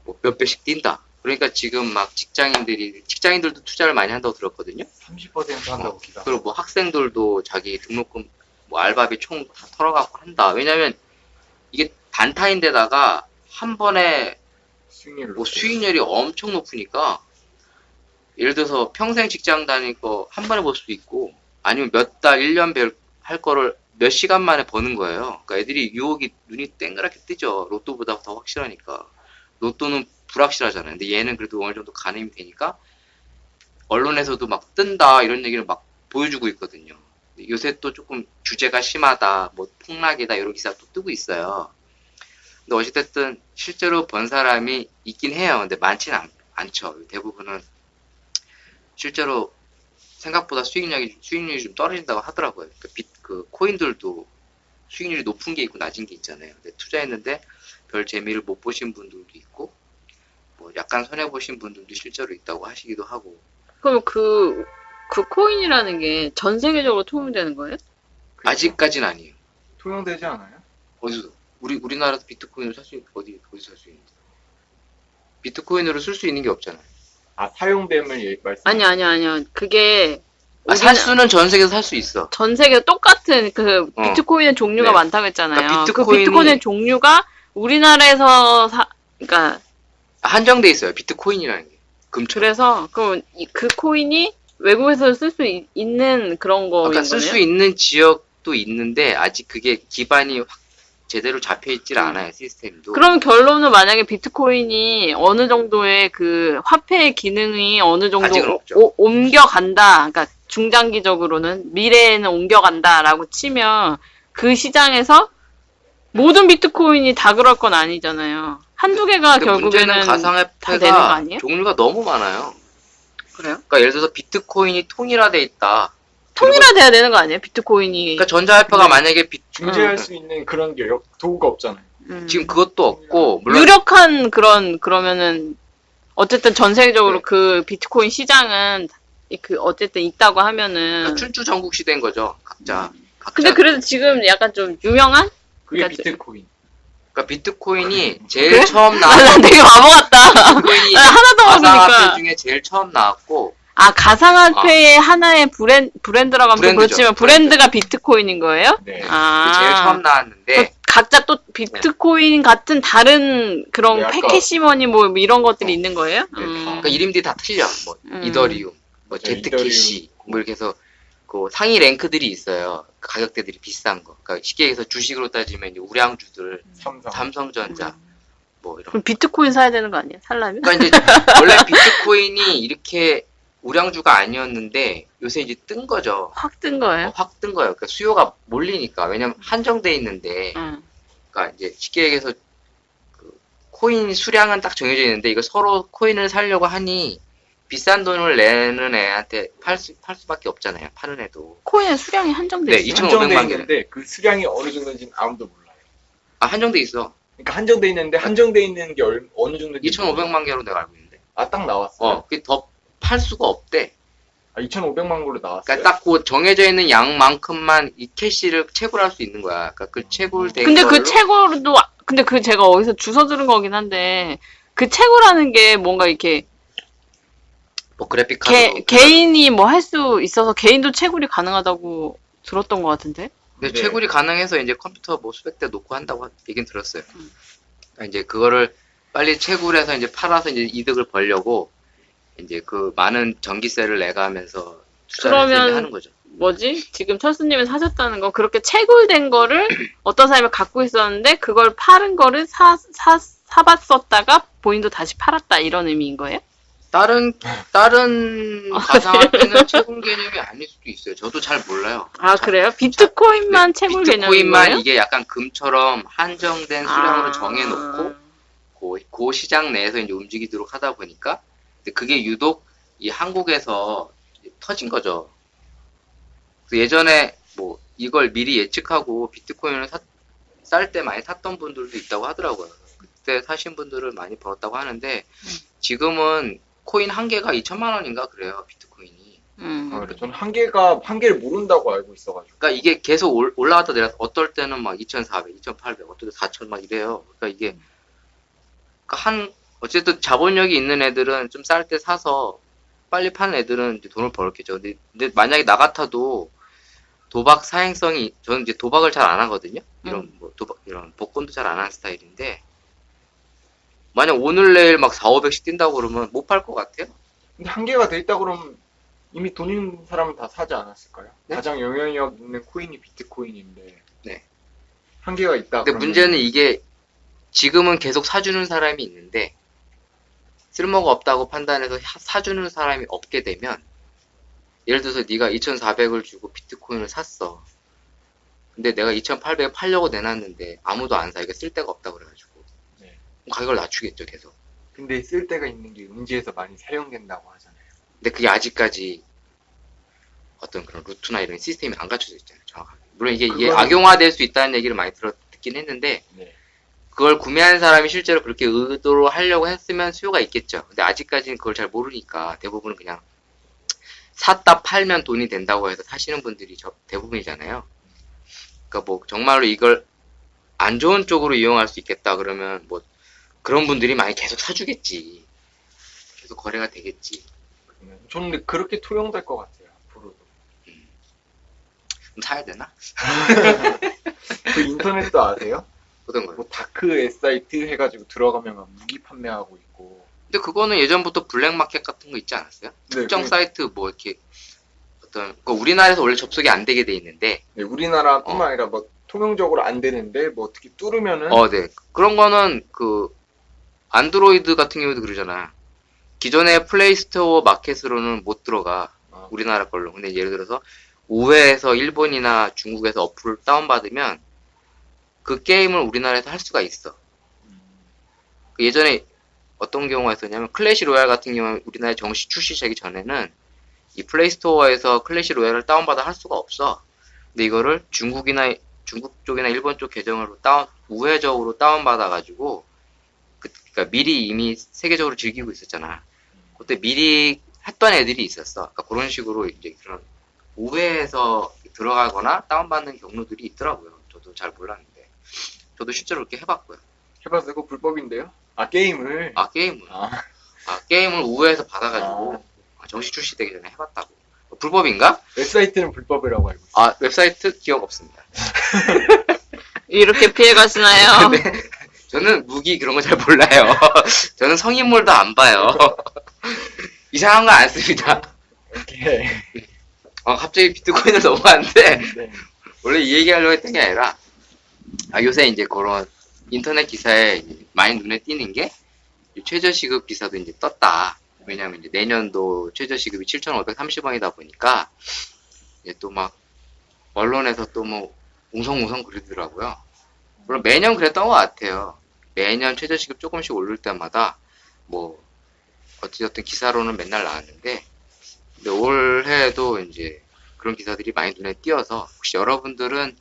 뭐 몇 배씩 뛴다. 그러니까 지금 막 직장인들도 투자를 많이 한다고 들었거든요. 30% 한다고 기사. 그리고 뭐 학생들도 자기 등록금 뭐 알바비 총 다 털어갖고 한다. 왜냐면 이게 단타인데다가 한 번에 뭐 수익률이 엄청 높으니까 예를 들어서 평생 직장 다닐 거 한 번에 벌 수도 있고 아니면 몇 달, 1년 할 거를 몇 시간 만에 버는 거예요. 그러니까 애들이 유혹이 눈이 땡그랗게 뜨죠. 로또보다 더 확실하니까. 로또는 불확실하잖아요. 근데 얘는 그래도 어느 정도 가늠이 되니까 언론에서도 막 뜬다 이런 얘기를 막 보여주고 있거든요. 요새 또 조금 규제가 심하다, 뭐 폭락이다 이런 기사가 또 뜨고 있어요. 근데 어찌됐든 실제로 번 사람이 있긴 해요. 근데 많지는 않죠. 대부분은 실제로 생각보다 수익률이 좀 떨어진다고 하더라고요. 그 코인들도 수익률이 높은 게 있고 낮은 게 있잖아요. 근데 투자했는데 별 재미를 못 보신 분들도 있고, 뭐 약간 손해 보신 분들도 실제로 있다고 하시기도 하고. 그럼 그 코인이라는 게 전 세계적으로 통용되는 거예요? 아직까지는 아니에요. 통용되지 않아요? 어디서? 우리나라도 비트코인으로 어디서 살 수 있는데? 비트코인으로 쓸 수 있는 게 없잖아요. 사용됨을 말씀. 아니요. 그게 살 수는 전 세계에서 살 수 있어. 전 세계 똑같은 그 비트코인의 종류가 네. 많다고 했잖아요. 그러니까 그 비트코인의 종류가 우리나라에서 그러니까 한정돼 있어요. 비트코인이라는 게. 금처럼. 그래서 그 코인이 외국에서 쓸 수 있는 그런 거인 그러니까 쓸 거네요? 수 있는 지역도 있는데 아직 그게 기반이 제대로 잡혀 있질 않아요. 시스템도. 그러면 결론은 만약에 비트코인이 어느 정도의 그 화폐의 기능이 어느 아직은 정도 없죠. 옮겨간다. 그러니까 중장기적으로는 미래에는 옮겨간다라고 치면 그 시장에서 모든 비트코인이 다 그럴 건 아니잖아요. 한두 개가 근데 결국에는 문제는 다 되는 거 가상화폐가 아니에요? 종류가 너무 많아요. 그래요? 그러니까 예를 들어서 비트코인이 통일화돼 있다. 통일화돼야 되는 거 아니에요? 비트코인이. 그러니까 전자화폐가 네. 만약에 중재할 수 있는 그런 게 도구가 없잖아요. 지금 그것도 없고 물론 유력한 그러면은 어쨌든 전 세계적으로 네. 그 비트코인 시장은 어쨌든 있다고 하면은 그러니까 춘추전국 시대인 거죠. 각자. 근데 그래도 지금 약간 좀 유명한? 그게 그러니까 비트코인. 그러니까 비트코인이 제일 그래? 처음 난 나왔고 되게 바보 같다. 비트코인이 나 하나도 모르니까. 가상화폐 중에 제일 처음 나왔고 아, 가상화폐의 하나의 브랜드라고 하면 또 브랜드죠. 그렇지만 브랜드가 비트코인인 거예요? 네. 아. 제일 처음 나왔는데 각자 또 비트코인 같은 다른 그런 네, 약간- 패키시머니 뭐 이런 것들이 있는 거예요? 네, 다. 그러니까 이름들이 다 틀려. 뭐 이더리움, 뭐 맞아요, ZKC 이더리움. 뭐 이렇게 해서 그 상위 랭크들이 있어요. 가격대들이 비싼 거. 그러니까 쉽게 얘기해서 주식으로 따지면 이제 우량주들, 삼성전자 뭐 이런. 그럼 비트코인 사야 되는 거 아니야? 살려면? 그러니까 이제 원래 비트코인이 이렇게 우량주가 아니었는데 요새 이제 뜬 거죠. 확 뜬 거예요? 확 뜬 거예요. 그러니까 수요가 몰리니까. 왜냐면 한정돼 있는데, 응. 그러니까 이제 쉽게 얘기해서 그 코인 수량은 딱 정해져 있는데 이거 서로 코인을 사려고 하니 비싼 돈을 내는 애한테 팔 수밖에 없잖아요. 파는 애도. 코인의 수량이 한정돼 네, 있어요? 2,500만 한정돼 개는. 있는데 그 수량이 어느 정도인지는 아무도 몰라요. 아, 한정돼 있어. 그러니까 한정돼 있는데 한정돼 있는 게 어느 정도인지 2,500만 개로 내가 알고 있는데. 딱 나왔어요. 그게 더 팔 수가 없대. 2,500만 걸로 나왔어요. 그러니까 딱 그 정해져 있는 양만큼만 이 캐시를 채굴할 수 있는 거야. 그러니까 그 채굴된 근데 그 걸로 채굴도 근데 그 제가 어디서 주워 들은 거긴 한데 그 채굴하는 게 뭔가 이렇게 뭐 그래픽 카드로 개인이 뭐 할 수 있어서 개인도 채굴이 가능하다고 들었던 것 같은데? 근데 네. 채굴이 가능해서 이제 컴퓨터 뭐 수백 대 놓고 한다고 얘긴 들었어요. 그러니까 이제 그거를 빨리 채굴해서 이제 팔아서 이제 이득을 벌려고 이제 그 많은 전기세를 내가면서 투자를 해서 그러면 이제 하는 거죠. 뭐지? 지금 철수님이 사셨다는 건 그렇게 채굴된 거를 어떤 사람이 갖고 있었는데 그걸 파는 거를 사봤었다가 본인도 다시 팔았다 이런 의미인 거예요? 다른 가상화폐는 채굴 개념이 아닐 수도 있어요. 저도 잘 몰라요. 아 그래요? 비트코인만 네, 채굴 개념인 비트코인만 거예요? 이게 약간 금처럼 한정된 수량으로 아. 정해놓고 그 시장 내에서 이제 움직이도록 하다 보니까 근데 그게 유독 이 한국에서 터진 거죠. 그래서 예전에 뭐 이걸 미리 예측하고 비트코인을 쌀 때 많이 샀던 분들도 있다고 하더라고요. 그때 사신 분들은 많이 벌었다고 하는데 지금은 코인 한 개가 2천만 원인가 그래요. 비트코인이. 그래, 저는 한계를 모른다고 알고 있어가지고. 그러니까 이게 계속 올라갔다 내려갔다 어떨 때는 막 2,400, 2,800, 어떨 때 4,000 막 이래요. 그러니까 이게 그러니까 어쨌든 자본력이 있는 애들은 좀 쌀 때 사서 빨리 파는 애들은 이제 돈을 벌었겠죠. 근데 만약에 나 같아도 도박 사행성이 저는 이제 도박을 잘 안 하거든요. 이런 뭐 이런 복권도 잘 안 하는 스타일인데 만약 오늘 내일 막 4, 500씩 뛴다고 그러면 못 팔 것 같아요. 근데 한계가 돼 있다 그러면 이미 돈 있는 사람은 다 사지 않았을까요? 네? 가장 영향력 있는 코인이 비트코인인데. 네. 한계가 있다. 근데 그러면 문제는 이게 지금은 계속 사주는 사람이 있는데 쓸모가 없다고 판단해서 사주는 사람이 없게 되면 예를 들어서 네가 2,400을 주고 비트코인을 샀어. 근데 내가 2,800에 팔려고 내놨는데 아무도 안 사. 이게 쓸 데가 없다 그래가지고 네. 그럼 가격을 낮추겠죠 계속. 근데 쓸 데가 있는 게 음지에서 많이 사용된다고 하잖아요. 근데 그게 아직까지 어떤 그런 루트나 이런 시스템이 안 갖춰져 있잖아요. 정확하게. 물론 이게 그거는- 악용화될 수 있다는 얘기를 많이 듣긴 했는데 네. 그걸 구매한 사람이 실제로 그렇게 의도로 하려고 했으면 수요가 있겠죠. 근데 아직까지는 그걸 잘 모르니까 대부분은 그냥 샀다 팔면 돈이 된다고 해서 사시는 분들이 대부분이잖아요. 그러니까 뭐 정말로 이걸 안 좋은 쪽으로 이용할 수 있겠다 그러면 뭐 그런 분들이 많이 계속 사주겠지. 계속 거래가 되겠지. 저는 근데 그렇게 투영될 것 같아요. 앞으로도. 그럼 사야 되나? 그 인터넷도 아세요? 어떤 거요? 뭐 다크 사이트 해가지고 들어가면 막 무기 판매하고 있고. 근데 그거는 예전부터 블랙마켓 같은 거 있지 않았어요? 네, 특정 사이트 뭐 이렇게 어떤 우리나라에서 원래 접속이 안 되게 돼 있는데 네, 우리나라뿐만 아니라 뭐 통용적으로 안 되는데 뭐 어떻게 뚫으면은 네. 그런 거는 그 안드로이드 같은 경우도 그러잖아. 기존의 플레이스토어 마켓으로는 못 들어가. 우리나라 걸로. 근데 예를 들어서 우회해서 일본이나 중국에서 어플을 다운받으면 그 게임을 우리나라에서 할 수가 있어. 그 예전에 어떤 경우가 있었냐면 클래시 로얄 같은 경우는 우리나라에 정식 출시되기 전에는 이 플레이스토어에서 클래시 로얄을 다운받아 할 수가 없어. 근데 이거를 중국 쪽이나 일본 쪽 계정으로 우회적으로 다운받아가지고 그러니까 미리 이미 세계적으로 즐기고 있었잖아. 그때 미리 했던 애들이 있었어. 그러니까 그런 식으로 이제 그런 우회해서 들어가거나 다운받는 경로들이 있더라고요. 저도 잘 몰랐는데. 저도 실제로 그렇게 해봤고요. 해봤어요? 그거 불법인데요? 아, 게임을. 게임을. 아, 게임을 우회해서 받아가지고 정식 출시되기 전에 해봤다고. 불법인가? 웹사이트는 불법이라고 알고 있어요. 웹사이트 기억 없습니다. 이렇게 피해가시나요? 네. 저는 무기 그런 거 잘 몰라요. 저는 성인물도 안 봐요. 이상한 거 안 씁니다. 오케이. 갑자기 비트코인을 넘어갔는데, 네. 원래 이 얘기하려고 했던 게 아니라, 요새 이제 그런 인터넷 기사에 많이 눈에 띄는 게, 최저시급 기사도 이제 떴다. 왜냐면 이제 내년도 최저시급이 7,530원이다 보니까, 이제 또 막, 언론에서 또 뭐, 웅성웅성 그러더라고요. 물론 매년 그랬던 것 같아요. 매년 최저시급 조금씩 오를 때마다, 뭐, 어찌됐든 기사로는 맨날 나왔는데, 근데 올해도 이제 그런 기사들이 많이 눈에 띄어서, 혹시 여러분들은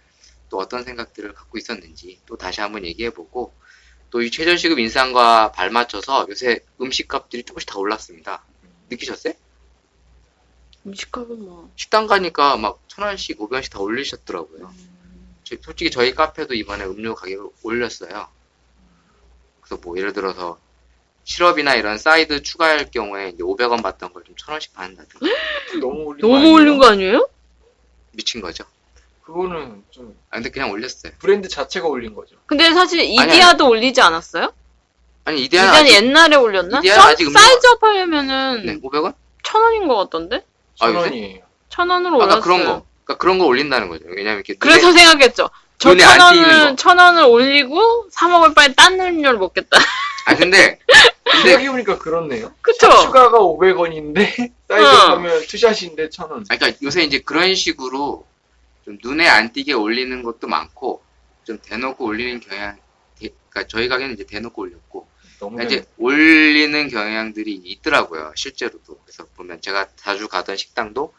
또 어떤 생각들을 갖고 있었는지, 또 다시 한번 얘기해보고, 또 이 최저시급 인상과 발맞춰서 요새 음식값들이 조금씩 다 올랐습니다. 느끼셨어요? 음식값은 뭐. 식당 가니까 막 1,000원씩, 500원씩 다 올리셨더라고요. 솔직히 저희 카페도 이번에 음료 가격을 올렸어요. 그래서 뭐 예를 들어서 시럽이나 이런 사이드 추가할 경우에 이제 500원 받던 걸 좀 1,000원씩 받는다든가. 너무 올린 거 너무 아니에요? 올린 거 아니에요? 미친 거죠. 그거는 좀 근데 그냥 올렸어요. 브랜드 자체가 올린 거죠. 근데 사실 이디야도 올리지 않았어요? 아니 이데아는 이디야는 아직 옛날에 올렸나? 이디야는 아직 음료가- 사이즈업 하려면은 네, 500원? 1,000원인 것 같던데? 1,000원이에요. 1,000원으로 올렸어요. 아까 그런 거. 그러니까 그런 거 올린다는 거죠. 왜냐면 이렇게 그래서 생각했죠. 저 눈에 안 띄는 거. 1,000원을 올리고 사 먹을 바에 딴 음료를 먹겠다. 근데 생각해보니까 그렇네요. 그쵸? 추가가 500원인데 사이드 하면 투샷인데 1,000원. 그러니까 요새 이제 그런 식으로 좀 눈에 안 띄게 올리는 것도 많고 좀 대놓고 올리는 그러니까 저희 가게는 이제 대놓고 올렸고 너무 그러니까 이제 올리는 경향들이 있더라고요. 실제로도. 그래서 보면 제가 자주 가던 식당도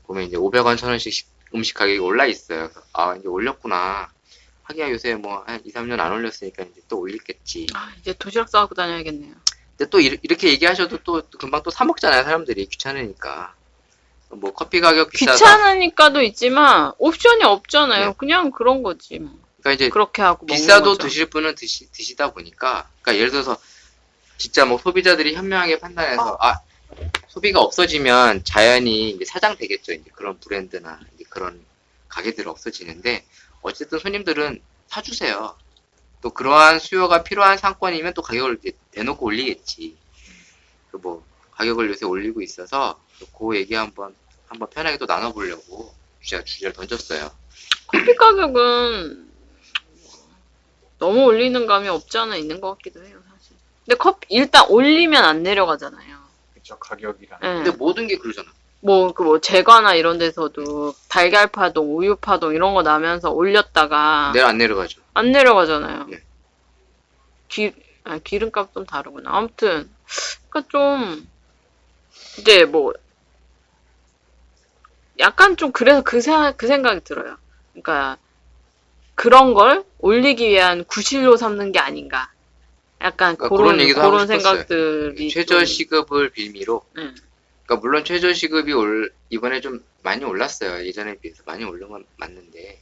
보면 이제 500원, 1,000원씩 음식 가격이 올라 있어요. 그래서 이제 올렸구나. 하기야 요새 뭐 한 2, 3년 안 올렸으니까 이제 또 올리겠지. 이제 도시락 싸고 다녀야겠네요. 근데 또 이렇게 얘기하셔도 또 금방 또 사 먹잖아요. 사람들이 귀찮으니까. 뭐 커피 가격 비싸다. 귀찮으니까도 있지만 옵션이 없잖아요. 네. 그냥 그런 거지. 뭐. 그러니까 이제 그렇게 하고 먹는 비싸도 거죠. 드실 분은 드시다 보니까 그러니까 예를 들어서 진짜 뭐 소비자들이 현명하게 판단해서 소비가 없어지면 자연히 이제 사장되겠죠. 이제 그런 브랜드나 이제 그런 가게들이 없어지는데 어쨌든 손님들은 사주세요. 또 그러한 수요가 필요한 상권이면 또 가격을 이제 대놓고 올리겠지. 뭐 가격을 요새 올리고 있어서 그 얘기 한번 편하게 또 나눠보려고 제가 주제를 던졌어요. 커피 가격은 너무 올리는 감이 없지 않아 있는 것 같기도 해요, 사실. 근데 일단 올리면 안 내려가잖아요. 그쵸, 가격이랑. 예. 근데 모든 게 그러잖아. 제과나 이런 데서도 달걀 파동, 우유 파동 이런 거 나면서 올렸다가 내려 안 내려가죠. 안 내려가잖아요. 네. 기름값 좀 다르구나. 아무튼, 그러니까 좀 이제 뭐 약간 좀 그래서 그 생각이 들어요. 그러니까 그런 걸 올리기 위한 구실로 삼는 게 아닌가. 약간 그러니까 그런 얘기도 하고 그런 싶었어요. 생각들이 최저 시급을 빌미로. 좀, 그러니까 물론 최저 시급이 이번에 좀 많이 올랐어요. 예전에 비해서 많이 오른 건 맞는데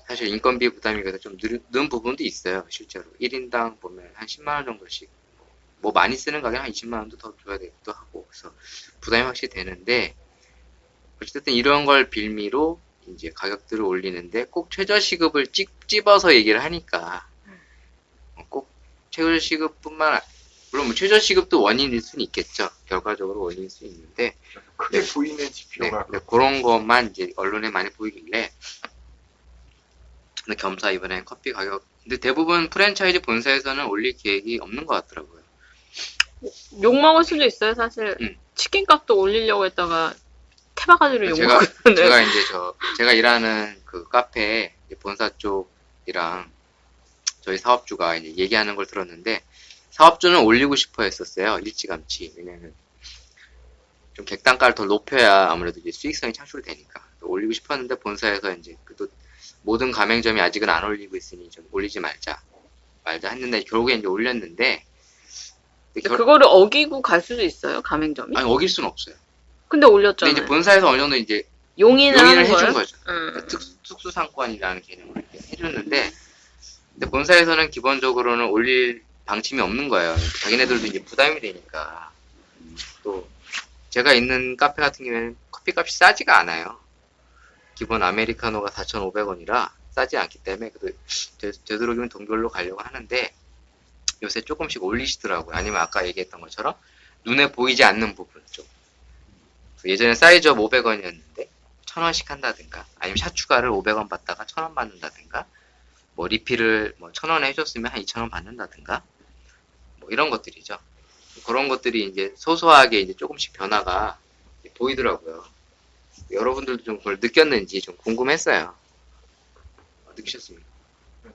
사실 인건비 부담이 그래서 좀 는 부분도 있어요. 실제로 1인당 보면 한 10만 원 정도씩 뭐 많이 쓰는 가게는 한 20만 원도 더 줘야 되기도 하고 그래서 부담이 확실히 되는데 어쨌든 이런 걸 빌미로 이제 가격들을 올리는데 꼭 최저 시급을 찝어서 얘기를 하니까 꼭 최저 시급뿐만 물론 뭐 최저 시급도 원인일 수는 있겠죠. 결과적으로 원인일 수 있는데 크게 네. 보이는 네, 지표가. 네, 그런 것만 이제 언론에 많이 보이길래 근데 겸사 이번엔 커피 가격 근데 대부분 프랜차이즈 본사에서는 올릴 계획이 없는 것 같더라고요. 욕 먹을 수도 있어요, 사실. 치킨값도 올리려고 했다가 태바가지로 욕 먹거든요. 제가 이제 제가 일하는 그 카페 본사 쪽이랑 저희 사업주가 이제 얘기하는 걸 들었는데 사업주는 올리고 싶어 했었어요. 일찌감치. 왜냐면 좀 객단가를 더 높여야 아무래도 이제 수익성이 창출되니까 올리고 싶었는데 본사에서 이제 또 모든 가맹점이 아직은 안 올리고 있으니 좀 올리지 말자 했는데 결국에 이제 올렸는데 근데 그거를 어기고 갈 수도 있어요, 가맹점이. 아니 어길 수는 없어요. 근데 근데 올렸잖아요. 이제 본사에서 어느 정도 이제 용인을 용인을 하는 해준 거예요? 거죠. 그러니까 특수상권이라는 개념을 이렇게 해줬는데 근데 본사에서는 기본적으로는 올릴 방침이 없는 거예요. 자기네들도 이제 부담이 되니까. 또 제가 있는 카페 같은 경우에는 커피값이 싸지가 않아요. 기본 아메리카노가 4,500원이라 싸지 않기 때문에 그래도 되도록이면 동결로 가려고 하는데 요새 조금씩 올리시더라고요. 아니면 아까 얘기했던 것처럼 눈에 보이지 않는 부분 좀. 예전에 사이즈업 500원이었는데 1,000원씩 한다든가 아니면 샷 추가를 500원 받다가 1,000원 받는다든가 뭐 리필을 뭐 1,000원에 해줬으면 한 2,000원 받는다든가 뭐 이런 것들이죠. 그런 것들이 이제 소소하게 이제 조금씩 변화가 보이더라고요. 여러분들도 좀 그걸 느꼈는지 좀 궁금했어요. 느끼셨습니까?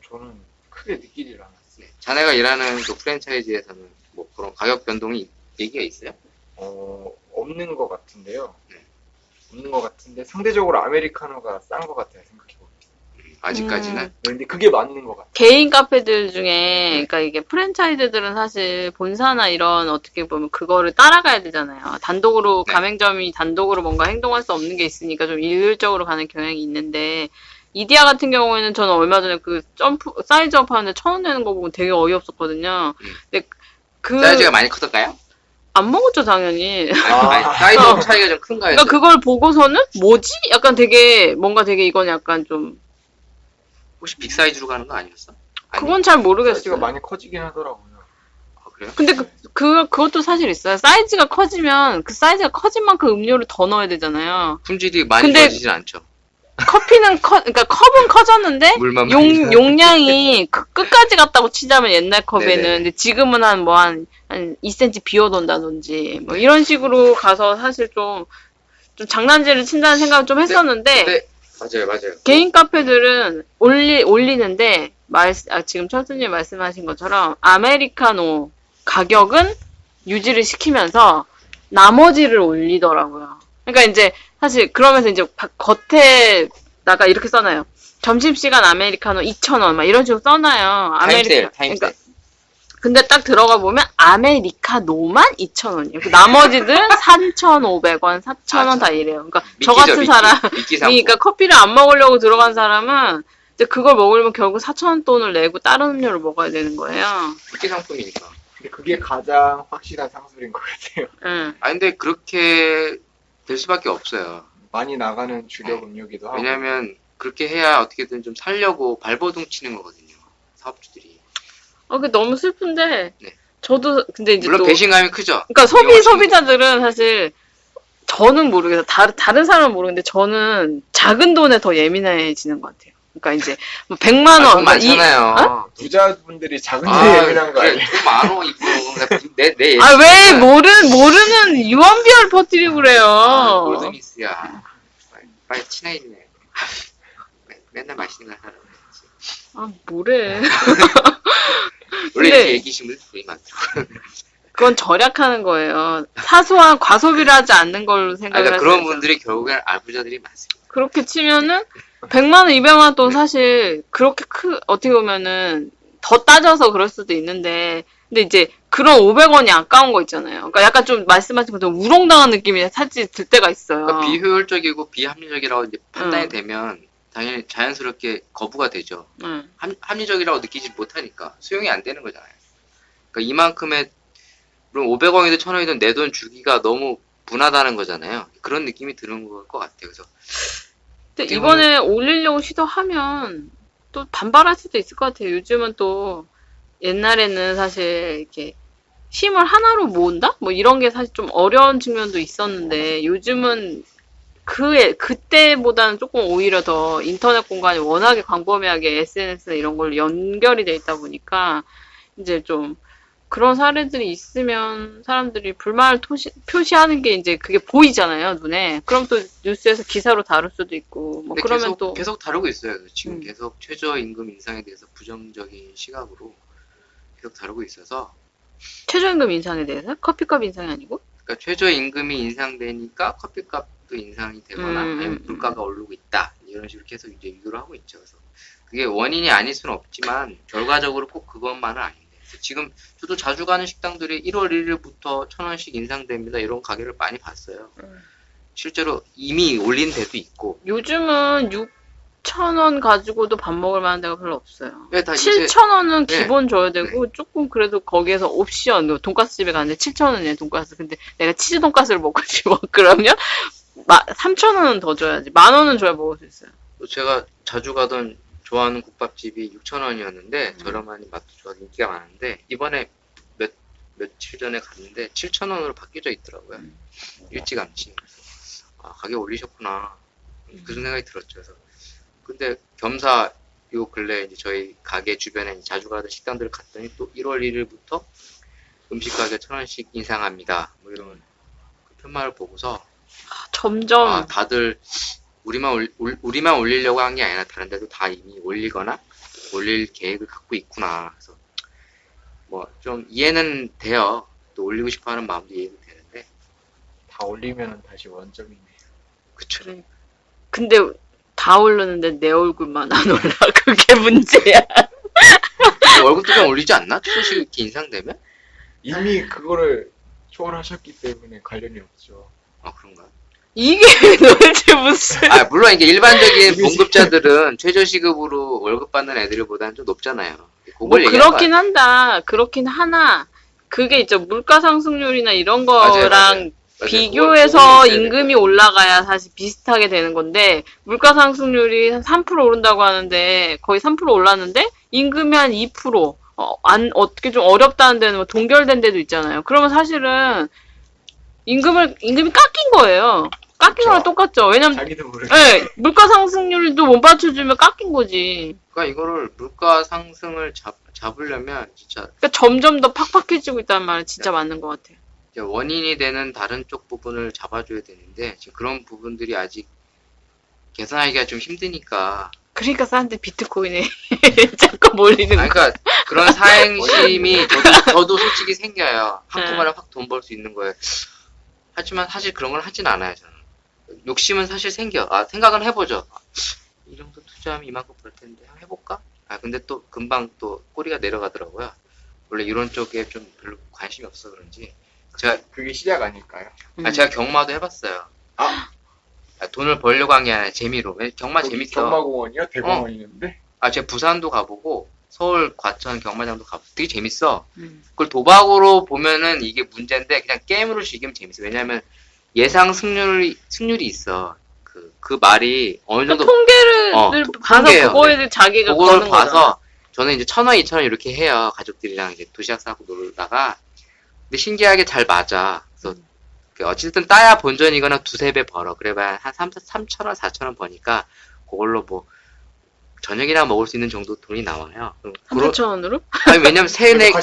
저는 크게 느끼질 않았어요. 네. 자네가 일하는 그 프랜차이즈에서는 뭐 그런 가격 변동이 얘기가 있어요? 없는 것 같은데요. 네. 없는 것 같은데 상대적으로 아메리카노가 싼 것 같아요. 생각해보면. 아직까지는? 네, 근데 그게 맞는 것 같아요. 개인 카페들 중에, 그러니까 이게 프랜차이즈들은 사실 본사나 이런 어떻게 보면 그거를 따라가야 되잖아요. 단독으로, 네. 가맹점이 단독으로 뭔가 행동할 수 없는 게 있으니까 좀 일률적으로 가는 경향이 있는데, 이디야 같은 경우에는 저는 얼마 전에 그 사이즈업 하는데 1,000원 내는 거 보고 되게 어이없었거든요. 근데 사이즈가 많이 컸을까요? 안 먹었죠, 당연히. 아니, 사이즈업 차이가 좀 큰가요? 그러니까 그걸 보고서는 뭐지? 약간 되게 뭔가 되게 이건 약간 좀 혹시 빅 사이즈로 가는 거 아니었어? 아니, 그건 잘 사이즈가 모르겠어요. 많이 커지긴 하더라고요. 그래요? 근데 그것도 사실 있어요. 사이즈가 커지면 그 사이즈가 커진 만큼 음료를 더 넣어야 되잖아요. 품질이 많이 근데- 좋아지진 않죠. 커피는 그러니까 컵은 커졌는데 물만 많이 용량이 끝까지 갔다고 치자면 옛날 컵에는 네네. 근데 지금은 한 2cm 비워둔다든지 뭐 이런 식으로 가서 사실 좀 장난질을 친다는 생각을 좀 했었는데 네, 맞아요. 개인 카페들은 올리는데 지금 철수님 말씀하신 것처럼 아메리카노 가격은 유지를 시키면서 나머지를 올리더라고요. 그러니까 이제 사실 그러면서 이제 겉에다가 이렇게 써놔요. 점심시간 아메리카노 2,000원 막 이런 식으로 써놔요. 타임세일. 그러니까 근데 딱 들어가 보면 아메리카노만 2,000원이에요. 나머지들 3,500원, 4,000원 다 이래요. 그러니까 저 같은 사람이 미끼 상품. 그러니까 커피를 안 먹으려고 들어간 사람은 이제 그걸 먹으려면 결국 4,000원 돈을 내고 다른 음료를 먹어야 되는 거예요. 미끼 상품이니까. 근데 그게 가장 확실한 상술인 것 같아요. 응. 아 근데 그렇게 될 수밖에 없어요. 많이 나가는 주력 음료기도 하고. 왜냐면 그렇게 해야 어떻게든 좀 살려고 발버둥 치는 거거든요. 사업주들이. 그게 너무 슬픈데 네. 저도 근데 이제 물론 또 배신감이 크죠. 그러니까 이용하시는 소비자들은 사실 저는 모르겠어요. 다른 사람은 모르겠는데 저는 작은 돈에 더 예민해지는 것 같아요. 그러니까 이제 뭐 100만 원. 돈 많잖아요. 부자분들이 작은 데 아, 예민한 거 그래, 아니에요? 돈 많어 이거. 내 왜 모르는 유언비어를 퍼뜨리고 그래요. 골드미스야. 빨리 친해지네. 맨날 맛있는 거 사러. 뭐래. 원래 근데- 이렇게 얘기심을 되게 많더라고요. 그건 절약하는 거예요. 사소한 과소비를 하지 않는 걸로 생각을 그러니까 할 그런 수 있어요. 분들이 결국엔 알부자들이 많습니다. 그렇게 치면은 100만 원, 200만 원 돈 사실 그렇게 어떻게 보면은 더 따져서 그럴 수도 있는데 근데 이제 그런 500원이 아까운 거 있잖아요. 그러니까 약간 좀 말씀하신 것처럼 우롱당한 느낌이 사실 들 때가 있어요. 그러니까 비효율적이고 비합리적이라고 이제 판단이 응. 되면 당연히 자연스럽게 거부가 되죠. 응. 합리적이라고 느끼지 못하니까 수용이 안 되는 거잖아요. 그러니까 이만큼의 물론 500원이든 1000원이든 내 돈 주기가 너무 분하다는 거잖아요. 그런 느낌이 드는 것 같아요. 그래서 근데 어떻게 이번에 올리려고 시도하면 또 반발할 수도 있을 것 같아요. 요즘은 또 옛날에는 사실 이렇게 힘을 하나로 모은다? 뭐 이런 게 사실 좀 어려운 측면도 있었는데 요즘은 그때보다는 조금 오히려 더 인터넷 공간이 워낙에 광범위하게 SNS 이런 걸로 연결이 돼 있다 보니까 이제 좀 그런 사례들이 있으면 사람들이 불만을 표시하는 게 이제 그게 보이잖아요, 눈에. 그럼 또 뉴스에서 기사로 다룰 수도 있고, 뭐 근데 그러면 또. 계속 다루고 있어요. 지금 음. 계속 최저임금 인상에 대해서 부정적인 시각으로 계속 다루고 있어서 최저임금 인상에 대해서? 커피값 인상이 아니고? 그러니까 최저임금이 인상되니까 커피값도 인상이 되거나 아니면 물가가 오르고 있다 이런 식으로 계속 이제 유도를 하고 있죠. 그래서 그게 원인이 아닐 수는 없지만 결과적으로 꼭 그것만은 아닌데 지금 저도 자주 가는 식당들이 1월 1일부터 1,000원씩 인상됩니다 이런 가게를 많이 봤어요. 실제로 이미 올린 데도 있고 요즘은 7,000원 가지고도 밥 먹을 만한 데가 별로 없어요. 왜 다 요새 7,000원은 네. 기본 줘야 되고 조금 그래도 거기에서 옵션 돈가스 집에 갔는데 7,000원이에요 돈가스. 근데 내가 치즈 돈가스를 먹고 싶어 그러면 3,000원은 더 줘야지. 10,000원은 줘야 먹을 수 있어요. 제가 자주 가던 좋아하는 국밥집이 6,000원이었는데 저렴하니 맛도 좋아서 인기가 많은데 이번에 며칠 전에 갔는데 7,000원으로 바뀌어져 있더라고요. 일찌감치. 아, 가격 올리셨구나. 그런 생각이 들었죠. 그래서 근데 겸사 요 근래 이제 저희 가게 주변에 자주 가던 식당들을 갔더니 또 1월 1일부터 음식 가격 1,000원씩 인상합니다. 뭐 이런 그 편말을 보고서 점점 다들 우리만 올리려고 한 게 아니라 다른 데도 다 이미 올리거나 올릴 계획을 갖고 있구나. 그래서 뭐 좀 이해는 돼요. 또 올리고 싶어 하는 마음도 이해도 되는데. 다 올리면 다시 원점이네. 그쵸. 근데 다 오르는데 내 얼굴만 안 올라. 그게 문제야. 월급도 좀 올리지 않나? 최저시급 이렇게 인상되면? 이미 그거를 초월하셨기 때문에 관련이 없죠. 아, 그런가? 이게 도대체 무슨 물론 이게 일반적인 봉급자들은 최저시급으로 월급 받는 애들보다는 좀 높잖아요. 뭐 그걸 얘기하는 그렇긴 거야. 한다. 그렇긴 하나 그게 있죠. 물가 상승률이나 이런 맞아요, 거랑 맞아요. 비교해서 그거 있어야 임금이 돼요. 올라가야 사실 비슷하게 되는 건데 물가 상승률이 한 3% 오른다고 하는데 거의 3% 올랐는데 임금이 한 2%. 어떻게 좀 어렵다는 데는 뭐 동결된 데도 있잖아요. 그러면 사실은 임금이 깎인 거예요. 깎인 거랑 그쵸. 똑같죠. 왜냐면 자기도 모르게. 네, 물가 상승률도 못 받쳐주면 깎인 거지. 그러니까 이거를 물가 상승을 잡으려면 진짜 그러니까 점점 더 팍팍해지고 있다는 말은 진짜 맞는 것 같아요. 이제 원인이 되는 다른 쪽 부분을 잡아줘야 되는데 지금 그런 부분들이 아직 개선하기가 좀 힘드니까. 그러니까 사람들이 비트코인에 자꾸 몰리는 거. 그러니까 그런 사행심이 저도 솔직히 생겨요. 한꺼번에 확 돈 벌 수 있는 거예요. 하지만 사실 그런 걸 하진 않아요, 저는. 욕심은 사실 생겨. 생각은 해보죠. 이 정도 투자하면 이만큼 벌 텐데 한번 해볼까? 근데 또 금방 또 꼬리가 내려가더라고요. 원래 이런 쪽에 좀 별로 관심이 없어 그런지. 그게 시작 아닐까요? 제가 경마도 해봤어요. 아. 돈을 벌려고 한 게 아니라 재미로. 왜 경마 거기 재밌어. 경마공원이요? 대공원 있는데? 제가 부산도 가보고 서울 과천 경마장도 가보고 되게 재밌어. 음. 그걸 도박으로 보면은 이게 문제인데 그냥 게임으로 즐기면 재밌어. 왜냐면 예상 승률이 있어. 그 말이 어느 정도 통계를 봐서 통계예요. 그거에 네. 자기가 그거를 거는 거죠. 봐서 저는 이제 1,000원, 2,000원 이렇게 해요. 가족들이랑 이제 도시락 싸고 놀다가. 근데 신기하게 잘 맞아. 그래서 어쨌든 따야 본전이거나 두세 배 벌어. 그래봐야 한 3,000원, 4,000원 버니까 그걸로 뭐 저녁이나 먹을 수 있는 정도 돈이 나와요. 3,000원으로? 아니 왜냐면 세네 개.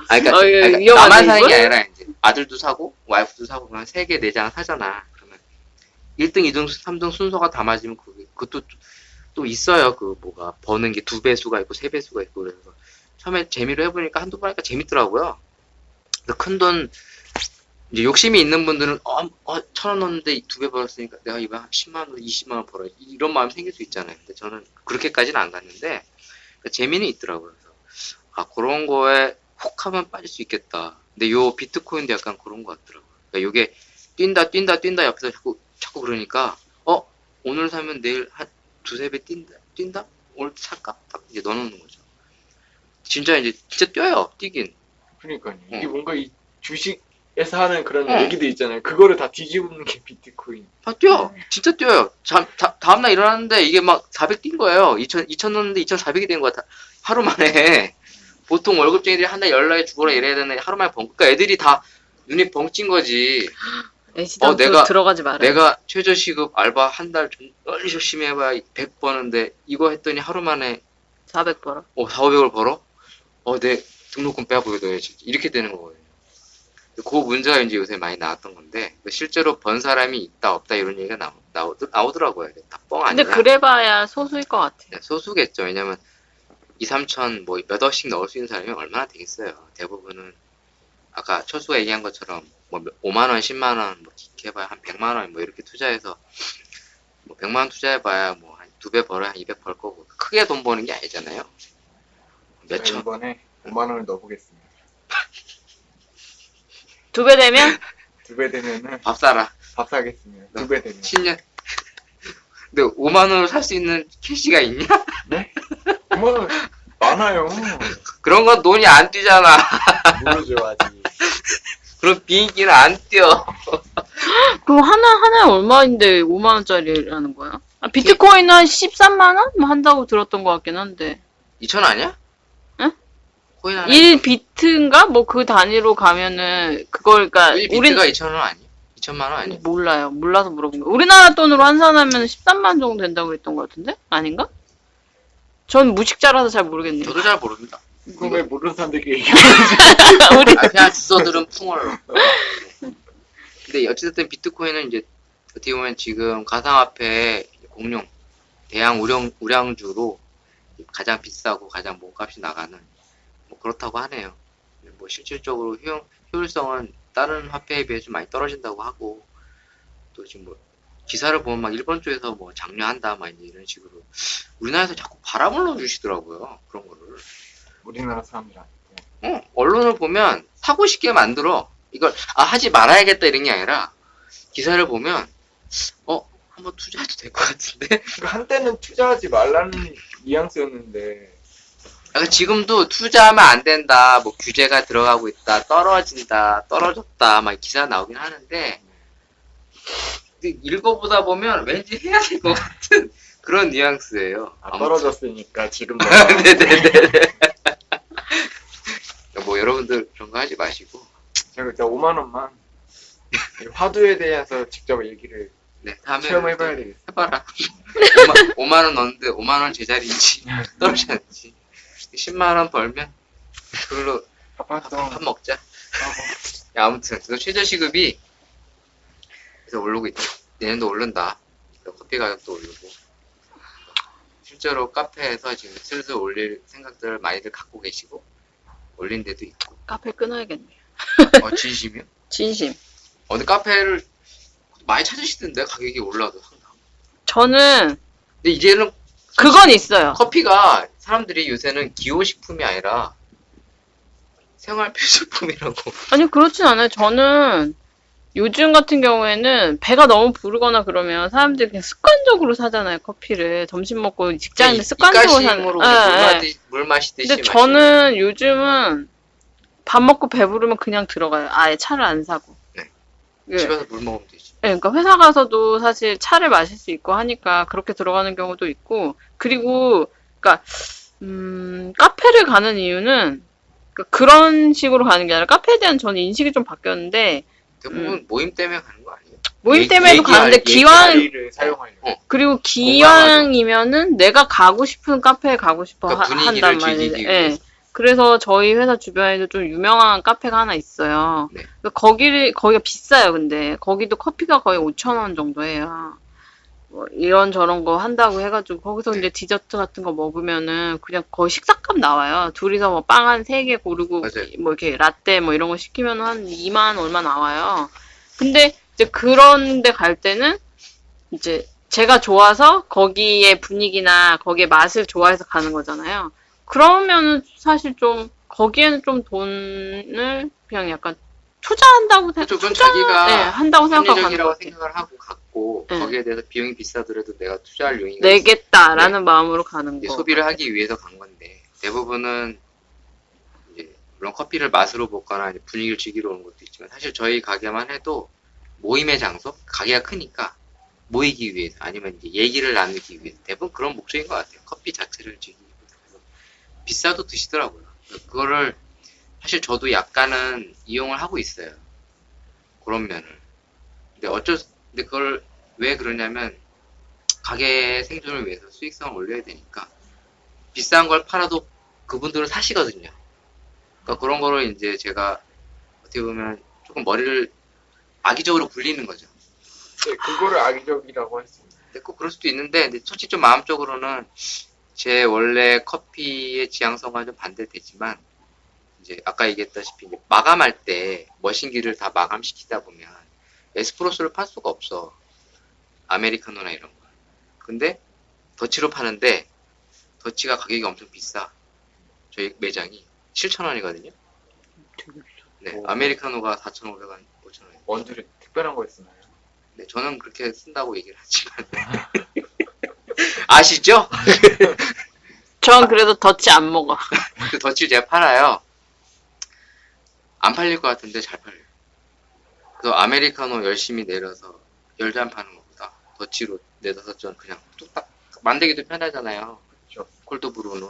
그러니까 위험하네, 나만 사는 게 이건? 아니라 이제 아들도 사고 와이프도 사고 그러면 3개, 4장 사잖아. 그러면 1등, 2등, 3등 순서가 다 맞으면 그것도 또 있어요. 그 뭐가 버는 게 2배수가 있고 3배수가 있고 그래서 처음에 재미로 해보니까 한두 번 하니까 재밌더라고요. 큰 돈 이제 욕심이 있는 분들은 1,000원 넣었는데 2배 벌었으니까 내가 이번 10만 원, 20만 원 벌어 이런 마음 생길 수 있잖아요. 근데 저는 그렇게까지는 안 갔는데 그러니까 재미는 있더라고요. 그래서 그런 거에 혹 하면 빠질 수 있겠다. 근데 요 비트코인도 약간 그런 것 같더라고요. 그러니까 요게 뛴다 옆에서 자꾸 그러니까 오늘 사면 내일 한 두세 배 뛴다? 오늘 살까? 딱 이제 넣어놓는 거죠. 진짜 뛰어요. 뛰긴. 그러니까요. 이게 뭔가 이 주식에서 하는 그런 얘기들 있잖아요. 그거를 다 뒤집는 게 비트코인. 뛰어. 진짜 뛰어요. 다음날 일어났는데 이게 막 400 뛴 거예요. 2,000 넣었는데 2,400이 된 거야. 하루 만에. 보통 월급쟁이들이 한 달 연락에 죽어라 이래야 되는데 하루 만에 그러니까 애들이 다 눈이 벙찐 거지. 애시당 들어가지 말아요. 내가 최저시급 알바 한 달 열심히 해봐야 100 버는데 이거 했더니 하루 만에 400 벌어. 4,500을 벌어? 내 등록금 빼보여줘야지. 이렇게 되는 거거든요. 그 문제가 이제 요새 많이 나왔던 건데 실제로 번 사람이 있다 없다 이런 얘기가 나오더라고요. 다 뻥 아니냐. 근데 그래봐야 소수일 것 같아. 소수겠죠. 왜냐면 2, 3천 뭐 몇 억씩 넣을 수 있는 사람이 얼마나 되겠어요. 대부분은 아까 철수가 얘기한 것처럼 뭐 5만 원, 10만 원, 뭐 깊게 해봐야 한 100만 원 뭐 이렇게 투자해서 뭐 100만 원 투자해봐야 뭐 한 2배 벌어야 한 200 벌 거고 크게 돈 버는 게 아니잖아요. 몇 천. 이번에 5만 원을 넣어보겠습니다. 2배 되면? 2배 되면은 밥 사라. 밥 사겠습니다. 2배 되면. 10년. 근데 5만 원으로 살 수 있는 캐시가 있냐? 네? 5만 원 많아요. 그런 건 돈이 안 뛰잖아. 모르죠 아직. 그럼 비행기는 안 뛰어. 그럼 하나에 얼마인데 5만원짜리라는 거야? 아, 비트코인은 한 13만원? 뭐 한다고 들었던 것 같긴 한데. 2천 아니야? 응? 코인 하나 1비트인가? 뭐 그 단위로 가면은, 그걸, 그니까, 1비트가 2천 원 아니야? 2천만 원 아니야? 몰라요. 몰라서 물어본 거예요. 우리나라 돈으로 환산하면 13만 정도 된다고 했던 것 같은데? 아닌가? 전 무식자라서 잘 모르겠네요. 저도 잘 모릅니다. 그거 왜 모르는 사람들끼리 얘기하는 우리 아, 그냥 주소들은 풍어로. 근데 어찌됐든 비트코인은 이제 어떻게 보면 지금 가상화폐 공룡, 대양 우량주로 가장 비싸고 가장 몸값이 나가는 뭐 그렇다고 하네요. 뭐 실질적으로 효율성은 다른 화폐에 비해 좀 많이 떨어진다고 하고 또 지금 뭐 기사를 보면 막 일본 쪽에서 뭐 장려한다 막 이런 식으로 우리나라에서 자꾸 바람을 넣어주시더라고요. 그런 거를. 우리나라 사람들한테. 언론을 보면 사고 싶게 만들어. 이걸 하지 말아야겠다 이런 게 아니라 기사를 보면 한번 투자해도 될 것 같은데. 그러니까 한때는 투자하지 말라는 뉘앙스였는데 약간 지금도 투자하면 안 된다. 뭐 규제가 들어가고 있다. 떨어진다. 떨어졌다. 막 기사 나오긴 하는데 근데 읽어보다 보면 왠지 해야 될 것 같은 그런 뉘앙스예요. 떨어졌으니까 지금 네네네. 뭐 여러분들 그런 거 하지 마시고. 제가 일단 5만 원만 화두에 대해서 직접 얘기를 네, 다음에 체험해봐야 되겠어요. 해봐라. 5만 원 넣었는데 5만 원 제자리인지 떨어졌는지 10만 원 벌면 그걸로 밥 먹자. 야, 아무튼 그래서 최저시급이 그래서 오르고 있다. 내년도 오른다. 커피 가격도 오르고 실제로 카페에서 지금 슬슬 올릴 생각들을 많이들 갖고 계시고 올린 데도 있고. 카페 끊어야겠네요. 진심이요? 진심. 근데 카페를 많이 찾으시던데 가격이 올라도 상당. 저는 근데 이제는 그건 있어요. 커피가 사람들이 요새는 기호식품이 아니라 생활 필수품이라고. 아니 그렇진 않아요. 저는 요즘 같은 경우에는 배가 너무 부르거나 그러면 사람들이 그냥 습관적으로 사잖아요. 커피를 점심 먹고 직장인들 습관적으로 입가심으로 사는. 물 마시듯이. 근데 저는 요즘은 밥 먹고 배부르면 그냥 들어가요. 아예 차를 안 사고. 네. 예. 집에서 물 먹으면 되지. 네, 그러니까 회사 가서도 사실 차를 마실 수 있고 하니까 그렇게 들어가는 경우도 있고, 그리고 그러니까 카페를 가는 이유는 그러니까 그런 식으로 가는 게 아니라 카페에 대한 저는 인식이 좀 바뀌었는데 대부분 모임 때문에 가는 거 아니에요? 모임 때문에도 가는데 자리를 사용하려고. 그리고 기왕이면은 내가 가고 싶은 카페에 가고 싶어 그러니까 분위기를 한단 말이에요. 즐기기 예. 위해서. 그래서 저희 회사 주변에도 좀 유명한 카페가 하나 있어요. 네. 거기가 비싸요, 근데. 거기도 커피가 거의 5,000원 정도 해요. 뭐 이런 저런 거 한다고 해가지고, 거기서 네. 이제 디저트 같은 거 먹으면은 그냥 거의 식사값 나와요. 둘이서 뭐 빵 한 3개 고르고, 맞아요. 뭐 이렇게 라떼 뭐 이런 거 시키면 한 2만 얼마 나와요. 근데 이제 그런 데 갈 때는 이제 제가 좋아서 거기에 분위기나 거기에 맛을 좋아해서 가는 거잖아요. 그러면은 사실 좀 거기에는 좀 돈을 그냥 약간 투자한다고 그렇죠. 그건 자기가 네, 한다고 생각하고 가는 합리적이라고 것 같아요. 생각을 하고 갔고 네. 거기에 대해서 비용이 비싸더라도 내가 투자할 용의가 내겠다라는 마음으로 가는 이제 거. 소비를 하기 위해서 간 건데 대부분은 이제 물론 커피를 맛으로 먹거나 이제 분위기를 즐기러 오는 것도 있지만 사실 저희 가게만 해도 모임의 장소 가게가 크니까 모이기 위해서 아니면 이제 얘기를 나누기 위해서 대부분 그런 목적인 것 같아요. 커피 자체를 즐기기 위해서 비싸도 드시더라고요. 그거를 사실 저도 약간은 이용을 하고 있어요. 그런 면을. 근데 그걸 왜 그러냐면 가게 생존을 위해서 수익성을 올려야 되니까 비싼 걸 팔아도 그분들은 사시거든요. 그러니까 그런 거를 이제 제가 어떻게 보면 조금 머리를 악의적으로 굴리는 거죠. 네, 그거를 악의적이라고 했습니다. 근데 꼭 그럴 수도 있는데 근데 솔직히 좀 마음적으로는 제 원래 커피의 지향성과는 좀 반대되지만 이제 아까 얘기했다시피 이제 마감할 때 머신기를 다 마감시키다 보면 에스프레소를 팔 수가 없어. 아메리카노나 이런 거. 근데 더치로 파는데 더치가 가격이 엄청 비싸. 저희 매장이 7,000원이거든요. 네, 오. 아메리카노가 4,500원, 5,000원. 원두를 특별한 거 쓰나요? 네, 저는 그렇게 쓴다고 얘기를 하지만 아시죠? 전 그래도 더치 안 먹어. 그 더치를 제가 팔아요. 안 팔릴 것 같은데 잘 팔려요. 그래서 아메리카노 열심히 내려서 10잔 파는 것보다 더치로 4-5잔 그냥 뚝딱 만들기도 편하잖아요. 그렇죠. 콜드브루는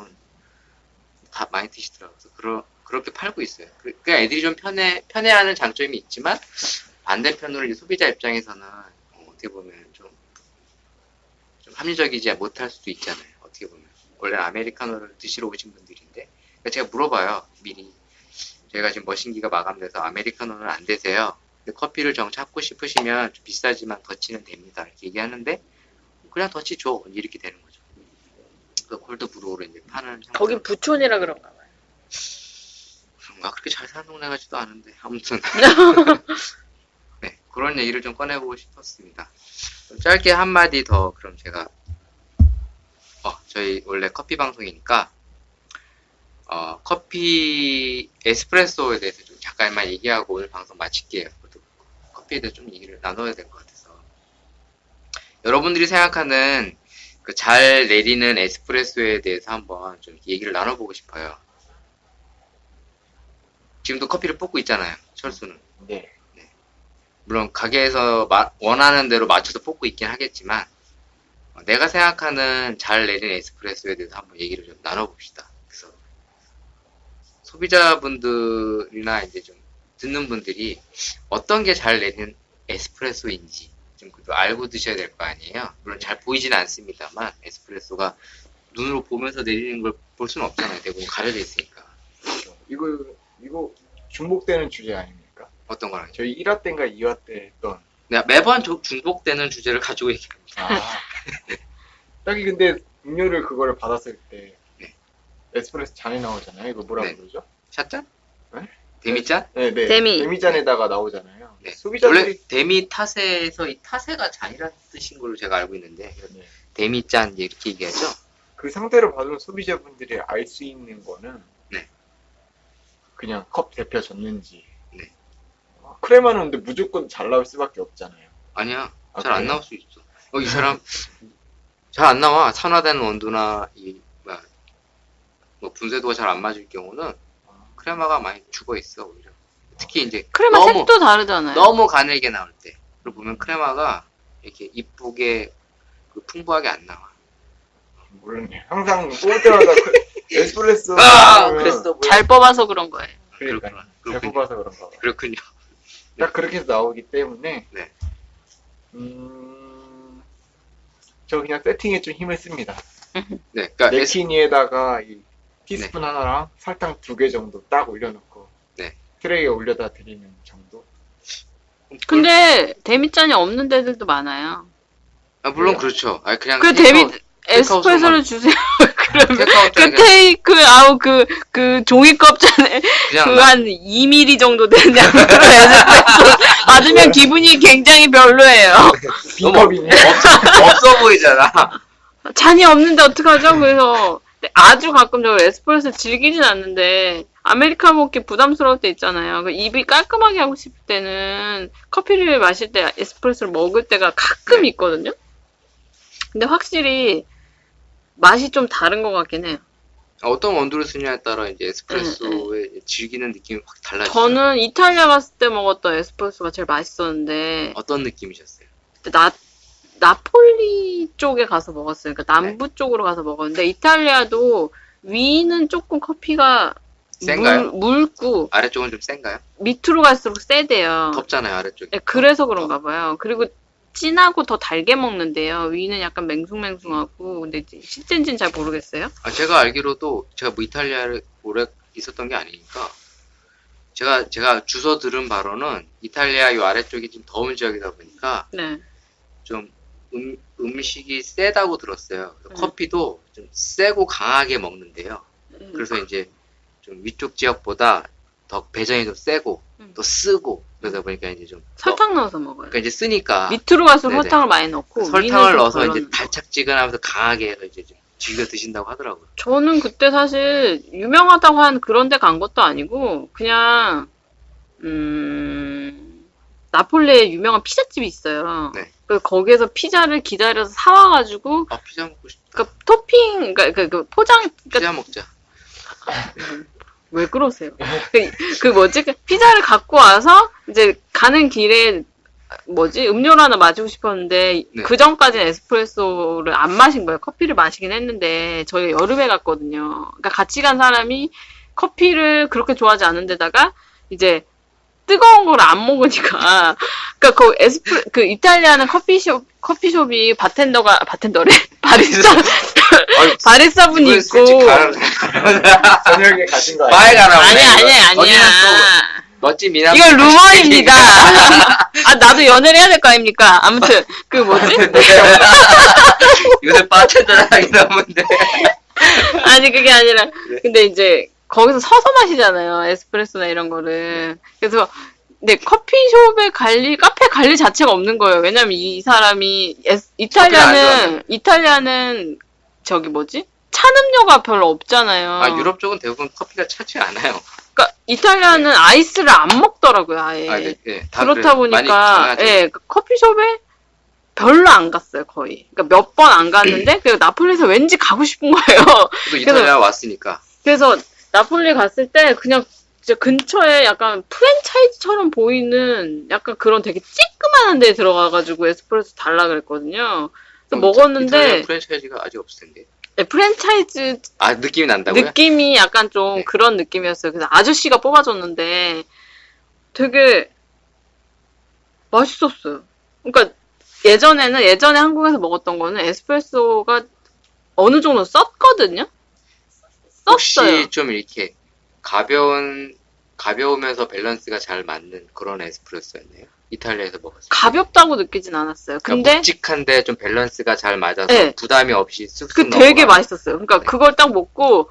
다 많이 드시더라고요. 그래서 그렇게 팔고 있어요. 그러니까 애들이 좀 편해하는 장점이 있지만 반대편으로 이제 소비자 입장에서는 어떻게 보면 좀 합리적이지 못할 수도 있잖아요. 어떻게 보면 원래 아메리카노를 드시러 오신 분들인데 그러니까 제가 물어봐요. 미리 저희가 지금 머신기가 마감돼서 아메리카노는 안 되세요. 근데 커피를 정 찾고 싶으시면 좀 비싸지만 더치는 됩니다. 이렇게 얘기하는데 그냥 더치 줘 이렇게 되는 거죠. 그 콜드브루로 이제 파는 거긴 부촌이라 그런가 봐요. 그런가 그렇게 잘 사는 동네 같지도 않은데 아무튼 네 그런 얘기를 좀 꺼내보고 싶었습니다. 좀 짧게 한마디 더 그럼 제가 저희 원래 커피 방송이니까 커피 에스프레소에 대해서 좀 잠깐만 얘기하고 오늘 방송 마칠게요. 커피에 대해서 좀 얘기를 나눠야 될 것 같아서 여러분들이 생각하는 그 잘 내리는 에스프레소에 대해서 한번 좀 얘기를 나눠보고 싶어요. 지금도 커피를 볶고 있잖아요. 철수는. 네. 물론 가게에서 원하는 대로 맞춰서 볶고 있긴 하겠지만 내가 생각하는 잘 내린 에스프레소에 대해서 한번 얘기를 좀 나눠봅시다. 그래서 소비자분들이나 이제 좀 듣는 분들이 어떤 게 잘 내린 에스프레소인지 좀 그래도 알고 드셔야 될 거 아니에요. 물론 잘 보이지는 않습니다만 에스프레소가 눈으로 보면서 내리는 걸 볼 수는 없잖아요. 대부분 가려져 있으니까. 이거 중복되는 주제 아닙니까? 어떤 거랑 저희 1화 때인가 2화 때 했던 내가 매번 중복되는 주제를 가지고 얘기합니다. 딱히 근데 음료를 그거를 받았을 때 네. 에스프레소 잔에 나오잖아요. 이거 뭐라고 네. 부르죠? 샷잔? 네? 데미잔? 네. 데미잔에다가 나오잖아요. 네. 소비자들이 원래 데미 타세에서 이 타세가 잔이라는 뜻인 걸로 제가 알고 있는데 네. 데미잔 이렇게 얘기하죠? 그 상태로 받으면 소비자분들이 알 수 있는 거는 네. 그냥 컵 데펴졌는지 네. 크레마는 근데 무조건 잘 나올 수밖에 없잖아요. 아니야. 아, 잘 안 그래요? 나올 수 있어. 이 사람 잘 안 나와. 산화된 원두나 뭐 분쇄도가 잘 안 맞을 경우는 크레마가 많이 죽어 있어 오히려. 특히 이제 크레마 너무 색도 다르잖아요. 너무 가늘게 나올 때. 그리고 보면 크레마가 이렇게 이쁘게 풍부하게 안 나와. 모르네. 항상 뽑을 때마다 에스프레소 그랬어 보여. 잘 뽑아서 그런 거예요. 그러니까 그렇구나. 잘 그렇군요. 뽑아서 그런가 봐. 그렇군요. 딱 그렇게 해서 나오기 때문에 네. 저 그냥 세팅에 좀 힘을 씁니다. 네. 그러니까 네키니에다가 이 티스푼 하나랑 설탕 2개 정도 딱 올려놓고 네. 트레이에 올려다 드리는 정도. 근데 데미잔이 없는 데들도 많아요. 물론 그래요? 그렇죠. 그냥 그 에스프레소를 주세요. 그러면 테이크아웃 그 테이크아웃 그 종이컵 잔에 그냥 그 한 2mm 정도 되는 양으로 에스프레소 받으면 기분이 굉장히 별로예요. B컵이네. 없어 보이잖아. 잔이 없는데 어떡하죠? 그래서 아주 가끔 저 에스프레소 즐기진 않는데 아메리카노 먹기 부담스러울 때 있잖아요. 그 입이 깔끔하게 하고 싶을 때는 커피를 마실 때 에스프레소를 먹을 때가 가끔 있거든요. 근데 확실히 맛이 좀 다른 것 같긴 해요. 어떤 원두를 쓰냐에 따라 이제 에스프레소의 즐기는 느낌이 확 달라지죠. 저는 이탈리아 갔을 때 먹었던 에스프레소가 제일 맛있었는데 어떤 느낌이셨어요? 그때 나폴리 쪽에 가서 먹었어요. 그러니까 남부 쪽으로 가서 먹었는데 이탈리아도 위는 조금 커피가 센가요? 묽고 아래쪽은 좀 센가요? 밑으로 갈수록 세대요. 덥잖아요, 아래쪽이. 네, 그래서 그런가 봐요. 그리고 진하고 더 달게 먹는데요. 위는 약간 맹숭맹숭하고 근데 이제 실제인지는 잘 모르겠어요. 제가 알기로도 제가 뭐 이탈리아를 오래 있었던 게 아니니까 제가 주워 들은 바로는 이탈리아 요 아래쪽이 좀 더운 지역이다 보니까 네. 좀 음식이 세다고 들었어요. 그래서 커피도 좀 세고 강하게 먹는데요. 그래서 이제 좀 위쪽 지역보다 더 배전이 더 세고 더 쓰고 그러다 보니까 이제 좀 설탕 넣어서 먹어요. 그러니까 이제 쓰니까 밑으로 갈수록 네네. 설탕을 많이 넣고 위는 설탕을 좀 넣어서 덜 이제 넣는 거. 달짝지근하면서 강하게 해서 이제 좀 즐겨 드신다고 하더라고요. 저는 그때 사실 유명하다고 한 그런 데 간 것도 아니고 그냥 나폴레에 유명한 피자집이 있어요. 네. 그래서 거기에서 피자를 기다려서 사와가지고 아, 피자 먹고 싶다. 그러니까 토핑 그러니까 그 포장 그러니까 피자 먹자. 왜 그러세요? 그 뭐지? 그 피자를 갖고 와서 이제 가는 길에 뭐지? 음료를 하나 마시고 싶었는데 네. 그 전까지는 에스프레소를 안 마신 거예요. 커피를 마시긴 했는데 저희가 여름에 갔거든요. 그러니까 같이 간 사람이 커피를 그렇게 좋아하지 않은 데다가 이제 뜨거운 걸 안 먹으니까 그러니까 그 이탈리아는 커피숍이 바텐더래 바리스타 바리스타분이 이분 있고 술집 가는 저녁에 가신 거 마에 아니에요? 가나 보네. 아니야 언니는 또 멋진 미남. 이건 루머입니다. 아, 나도 연애를 해야 될 거 아닙니까? 아무튼, 그 뭐지? 요새 바텐더를 하기 너무한데. 아니, 그게 아니라. 근데 이제, 거기서 서서 마시잖아요. 에스프레소나 이런 거를. 그래서, 근데 커피숍에 카페 관리 자체가 없는 거예요. 왜냐면 이 사람이, 이탈리아는, 저기 뭐지? 찬 음료가 별로 없잖아요. 아, 유럽 쪽은 대부분 커피가 차지 않아요. 그러니까 이탈리아는 아이스를 안 먹더라고요, 아예. 아, 네, 네. 다 그렇다 그래요. 많이 보니까 강하죠. 예, 그 커피숍에 별로 안 갔어요, 거의. 그러니까 몇 번 안 갔는데 그래서 나폴리에서 왠지 가고 싶은 거예요. 또 이탈리아 왔으니까. 그래서 나폴리 갔을 때 그냥 진짜 근처에 약간 프랜차이즈처럼 보이는 약간 그런 되게 찌끄만한 데에 들어가가지고 에스프레소 달라 그랬거든요. 그래서 먹었는데 이탈리아 프랜차이즈가 아직 없을 텐데. 예, 프랜차이즈 아, 느낌이 난다고요? 느낌이 약간 좀 네. 그런 느낌이었어요. 그래서 아저씨가 뽑아줬는데 되게 맛있었어요. 그러니까 예전에 한국에서 먹었던 거는 에스프레소가 어느 정도 썼거든요. 썼어요. 혹시 좀 이렇게 가벼우면서 밸런스가 잘 맞는 그런 에스프레소였나요? 이탈리아에서 먹었을 때. 가볍다고 느끼진 않았어요. 그러니까 근데 묵직한데 좀 밸런스가 잘 맞아서 네. 부담이 없이 쑥쑥 그 넘어가는. 되게 맛있었어요. 그러니까 네. 그걸 딱 먹고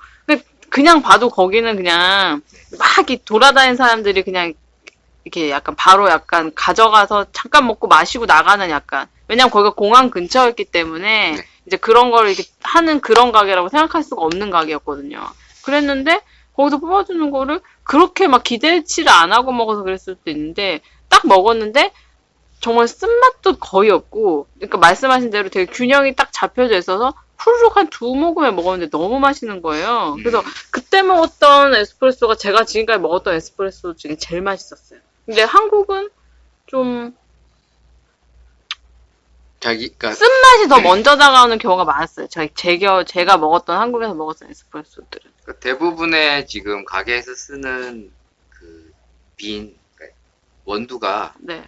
그냥 봐도 거기는 그냥 막 이렇게 돌아다니는 사람들이 그냥 이렇게 약간 바로 약간 가져가서 잠깐 먹고 마시고 나가는 약간 왜냐면 거기가 공항 근처였기 때문에 네. 이제 그런 걸 이렇게 하는 그런 가게라고 생각할 수가 없는 가게였거든요. 그랬는데 거기서 뽑아주는 거를 그렇게 막 기대치를 안 하고 먹어서 그랬을 수도 있는데 딱 먹었는데 정말 쓴맛도 거의 없고 그러니까 말씀하신 대로 되게 균형이 딱 잡혀져 있어서 후루룩 한 2모금에 먹었는데 너무 맛있는 거예요. 그래서 그때 먹었던 에스프레소가 제가 지금까지 먹었던 에스프레소 중에 제일 맛있었어요. 근데 한국은 좀 그러니까 쓴맛이 더 먼저 다가오는 경우가 많았어요. 제가 먹었던 한국에서 먹었던 에스프레소들은. 대부분의 지금 가게에서 쓰는 그 그러니까 원두가 네.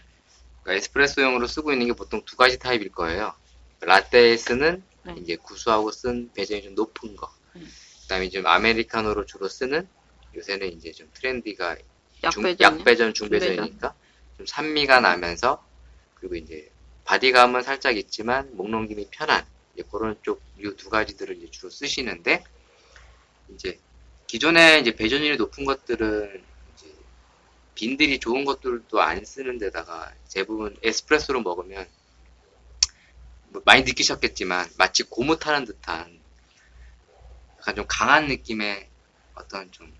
그러니까 에스프레소용으로 쓰고 있는 게 보통 두 가지 타입일 거예요. 라떼에 쓰는 네. 이제 구수하고 쓴 배정이 좀 높은 거. 음. 그다음에 좀 아메리카노로 주로 쓰는 요새는 이제 좀 트렌디가 약배전이요? 약배전, 중배전이니까 좀 산미가 나면서 그리고 이제 바디감은 살짝 있지만 목 넘김이 편한 이제 그런 쪽 이 두 가지들을 이제 주로 쓰시는데 이제 기존에 이제 배전율이 높은 것들은 이제 빈들이 좋은 것들도 안 쓰는 데다가 대부분 에스프레소로 먹으면 뭐 많이 느끼셨겠지만 마치 고무타는 듯한 약간 좀 강한 느낌의 어떤 좀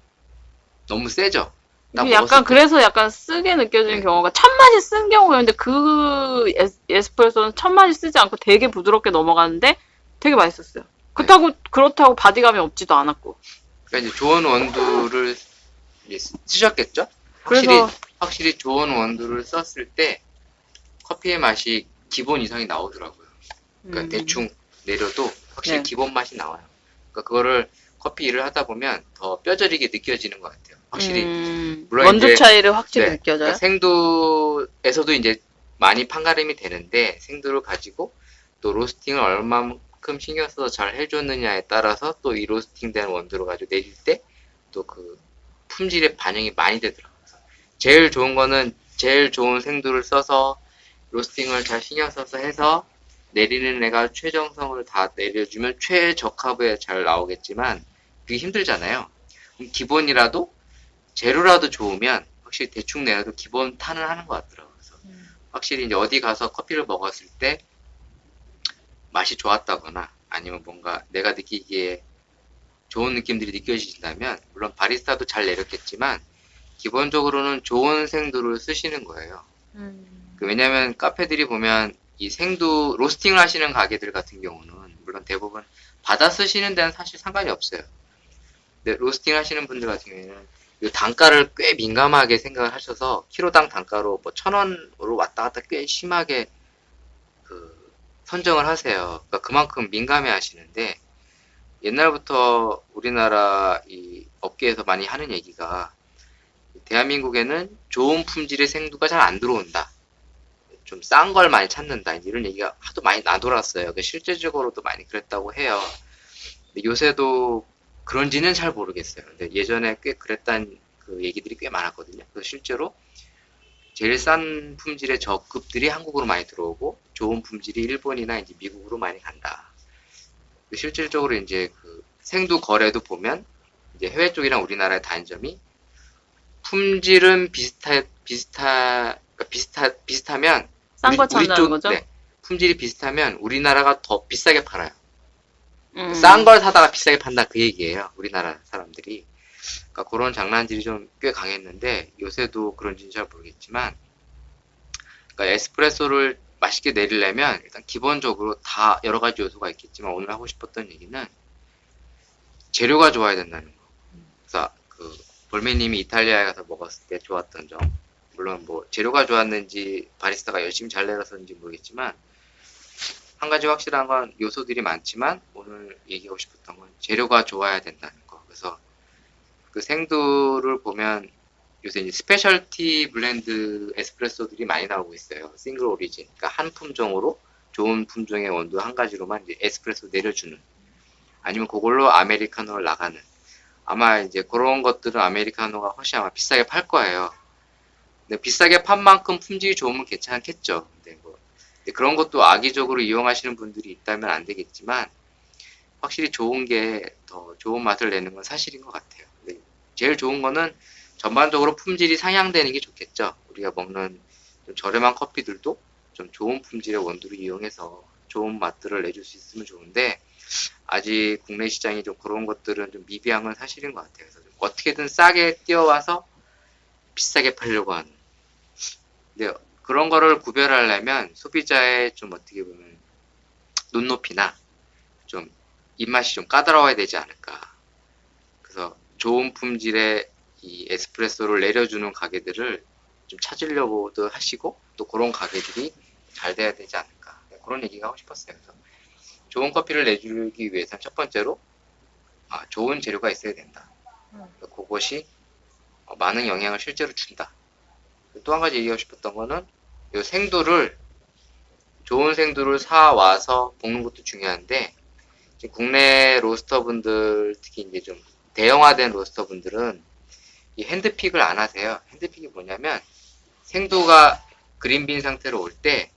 너무 세죠. 딱 이게 약간 먹었을 때. 그래서 약간 쓰게 느껴지는 네. 경우가 첫맛이 쓴 경우가 있는데 그 에스프레소는 첫맛이 쓰지 않고 되게 부드럽게 넘어가는데 되게 맛있었어요. 그렇다고 바디감이 없지도 않았고. 그러니까 이제 좋은 원두를 이제 쓰셨겠죠? 그래서 확실히 좋은 원두를 썼을 때 커피의 맛이 기본 이상이 나오더라고요. 그러니까 대충 내려도 확실히 네. 기본 맛이 나와요. 그러니까 그거를 커피 일을 하다 보면 더 뼈저리게 느껴지는 것 같아요. 확실히 물론 원두 이제 차이를 확실히 네, 느껴져요. 그러니까 생두에서도 이제 많이 판가름이 되는데 생두를 가지고 또 로스팅을 얼마만큼 신경 써서 잘 해줬느냐에 따라서 또 이 로스팅된 원두를 가지고 내릴 때 또 그 품질의 반영이 많이 되더라고요. 제일 좋은 거는 제일 좋은 생두를 써서 로스팅을 잘 신경 써서 해서 내리는 애가 최정성을 다 내려주면 최적합에 잘 나오겠지만 그게 힘들잖아요. 그럼 기본이라도 재료라도 좋으면 확실히 대충 내려도 기본 탄은 하는 것 같더라고요. 그래서 확실히 이제 어디 가서 커피를 먹었을 때 맛이 좋았다거나 아니면 뭔가 내가 느끼기에 좋은 느낌들이 느껴진다면 물론 바리스타도 잘 내렸겠지만 기본적으로는 좋은 생두를 쓰시는 거예요. 왜냐면 카페들이 보면 이 생두 로스팅을 하시는 가게들 같은 경우는 물론 대부분 받아 쓰시는 데는 사실 상관이 없어요. 근데 로스팅 하시는 분들 같은 경우에는 이 단가를 꽤 민감하게 생각을 하셔서 키로당 단가로 뭐 1,000원으로 왔다 갔다 꽤 심하게 그 선정을 하세요. 그러니까 그만큼 민감해 하시는데 옛날부터 우리나라 이 업계에서 많이 하는 얘기가 대한민국에는 좋은 품질의 생두가 잘 안 들어온다. 좀 싼 걸 많이 찾는다. 이런 얘기가 하도 많이 나돌았어요. 실제적으로도 많이 그랬다고 해요. 근데 요새도 그런지는 잘 모르겠어요. 근데 예전에 꽤 그랬다는 그 얘기들이 꽤 많았거든요. 그래서 실제로 제일 싼 품질의 저급들이 한국으로 많이 들어오고 좋은 품질이 일본이나 이제 미국으로 많이 간다. 실질적으로 이제 그 생두 거래도 보면 이제 해외 쪽이랑 우리나라의 단점이 품질은 비슷하면 싼 거 우리 찾는 쪽, 거죠? 네, 품질이 비슷하면 우리나라가 더 비싸게 팔아요. 음. 싼 걸 사다가 비싸게 판다 그 얘기예요. 우리나라 사람들이. 그러니까 그런 장난질이 좀 꽤 강했는데 요새도 그런지는 잘 모르겠지만 그러니까 에스프레소를 맛있게 내리려면 일단 기본적으로 다 여러 가지 요소가 있겠지만 오늘 하고 싶었던 얘기는 재료가 좋아야 된다는 거. 그래서 그 볼메님이 이탈리아에 가서 먹었을 때 좋았던 점 물론 뭐 재료가 좋았는지 바리스타가 열심히 잘 내렸었는지 모르겠지만 한 가지 확실한 건 요소들이 많지만 오늘 얘기하고 싶었던 건 재료가 좋아야 된다는 거. 그래서 그 생두를 보면 요새 이제 스페셜티 블렌드 에스프레소들이 많이 나오고 있어요. 싱글 오리진. 그러니까 한 품종으로 좋은 품종의 원두 한 가지로만 이제 에스프레소 내려주는. 아니면 그걸로 아메리카노를 나가는. 아마 이제 그런 것들은 아메리카노가 훨씬 아마 비싸게 팔 거예요. 근데 비싸게 판 만큼 품질이 좋으면 괜찮겠죠. 근데 뭐 그런 것도 악의적으로 이용하시는 분들이 있다면 안 되겠지만 확실히 좋은 게 더 좋은 맛을 내는 건 사실인 것 같아요. 근데 제일 좋은 거는 전반적으로 품질이 상향되는 게 좋겠죠. 우리가 먹는 좀 저렴한 커피들도 좀 좋은 품질의 원두를 이용해서 좋은 맛들을 내줄 수 있으면 좋은데 아직 국내 시장이 좀 그런 것들은 좀 미비한 건 사실인 것 같아요. 그래서 좀 어떻게든 싸게 뛰어와서 비싸게 팔려고 하는. 근데 그런 거를 구별하려면 소비자의 좀 어떻게 보면 눈높이나 좀 입맛이 좀 까다로워야 되지 않을까. 그래서 좋은 품질의 이 에스프레소를 내려주는 가게들을 좀 찾으려고도 하시고 또 그런 가게들이 잘 돼야 되지 않을까. 그런 얘기가 하고 싶었어요. 그래서 좋은 커피를 내주기 위해서는 첫 번째로 좋은 재료가 있어야 된다. 그것이 많은 영향을 실제로 준다. 또 한 가지 얘기하고 싶었던 거는 이 생두를 좋은 생두를 사 와서 볶는 것도 중요한데 지금 국내 로스터분들 특히 이제 좀 대형화된 로스터분들은 이 핸드픽을 안 하세요. 핸드픽이 뭐냐면 생두가 그린빈 상태로 올 때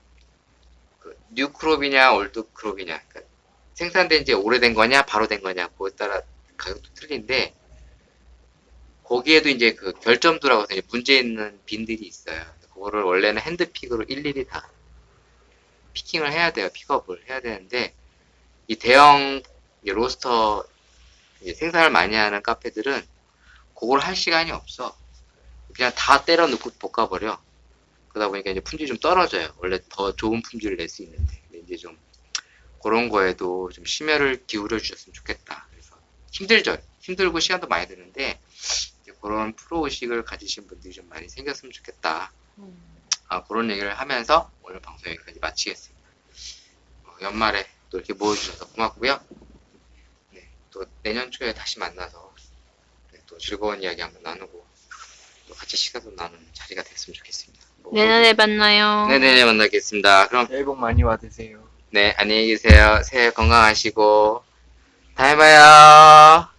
그 뉴크롭이냐 올드크롭이냐 그러니까 생산된 지 오래된 거냐 바로 된 거냐 그거에 따라 가격도 틀린데 거기에도 이제 그 결점도라고 해서 이제 문제 있는 빈들이 있어요. 그거를 원래는 핸드픽으로 일일이 다 피킹을 해야 돼요. 픽업을 해야 되는데 이 대형 로스터 이제 생산을 많이 하는 카페들은 그걸 할 시간이 없어. 그냥 다 때려 넣고 볶아버려. 그러다 보니까 이제 품질이 좀 떨어져요. 원래 더 좋은 품질을 낼 수 있는데. 근데 이제 좀 그런 거에도 좀 심혈을 기울여 주셨으면 좋겠다. 그래서 힘들죠. 힘들고 시간도 많이 드는데 이제 그런 프로의식을 가지신 분들이 좀 많이 생겼으면 좋겠다. 그런 얘기를 하면서 오늘 방송 여기까지 마치겠습니다. 연말에 또 이렇게 모여주셔서 고맙고요. 네, 또 내년 초에 다시 만나서 또 즐거운 이야기 한번 나누고 또 같이 시간도 나누는 자리가 됐으면 좋겠습니다. 내년에 만나요. 네네 만나겠습니다. 그럼 새해 복 많이 받으세요. 네 안녕히 계세요. 새해 건강하시고 다음에 봐요.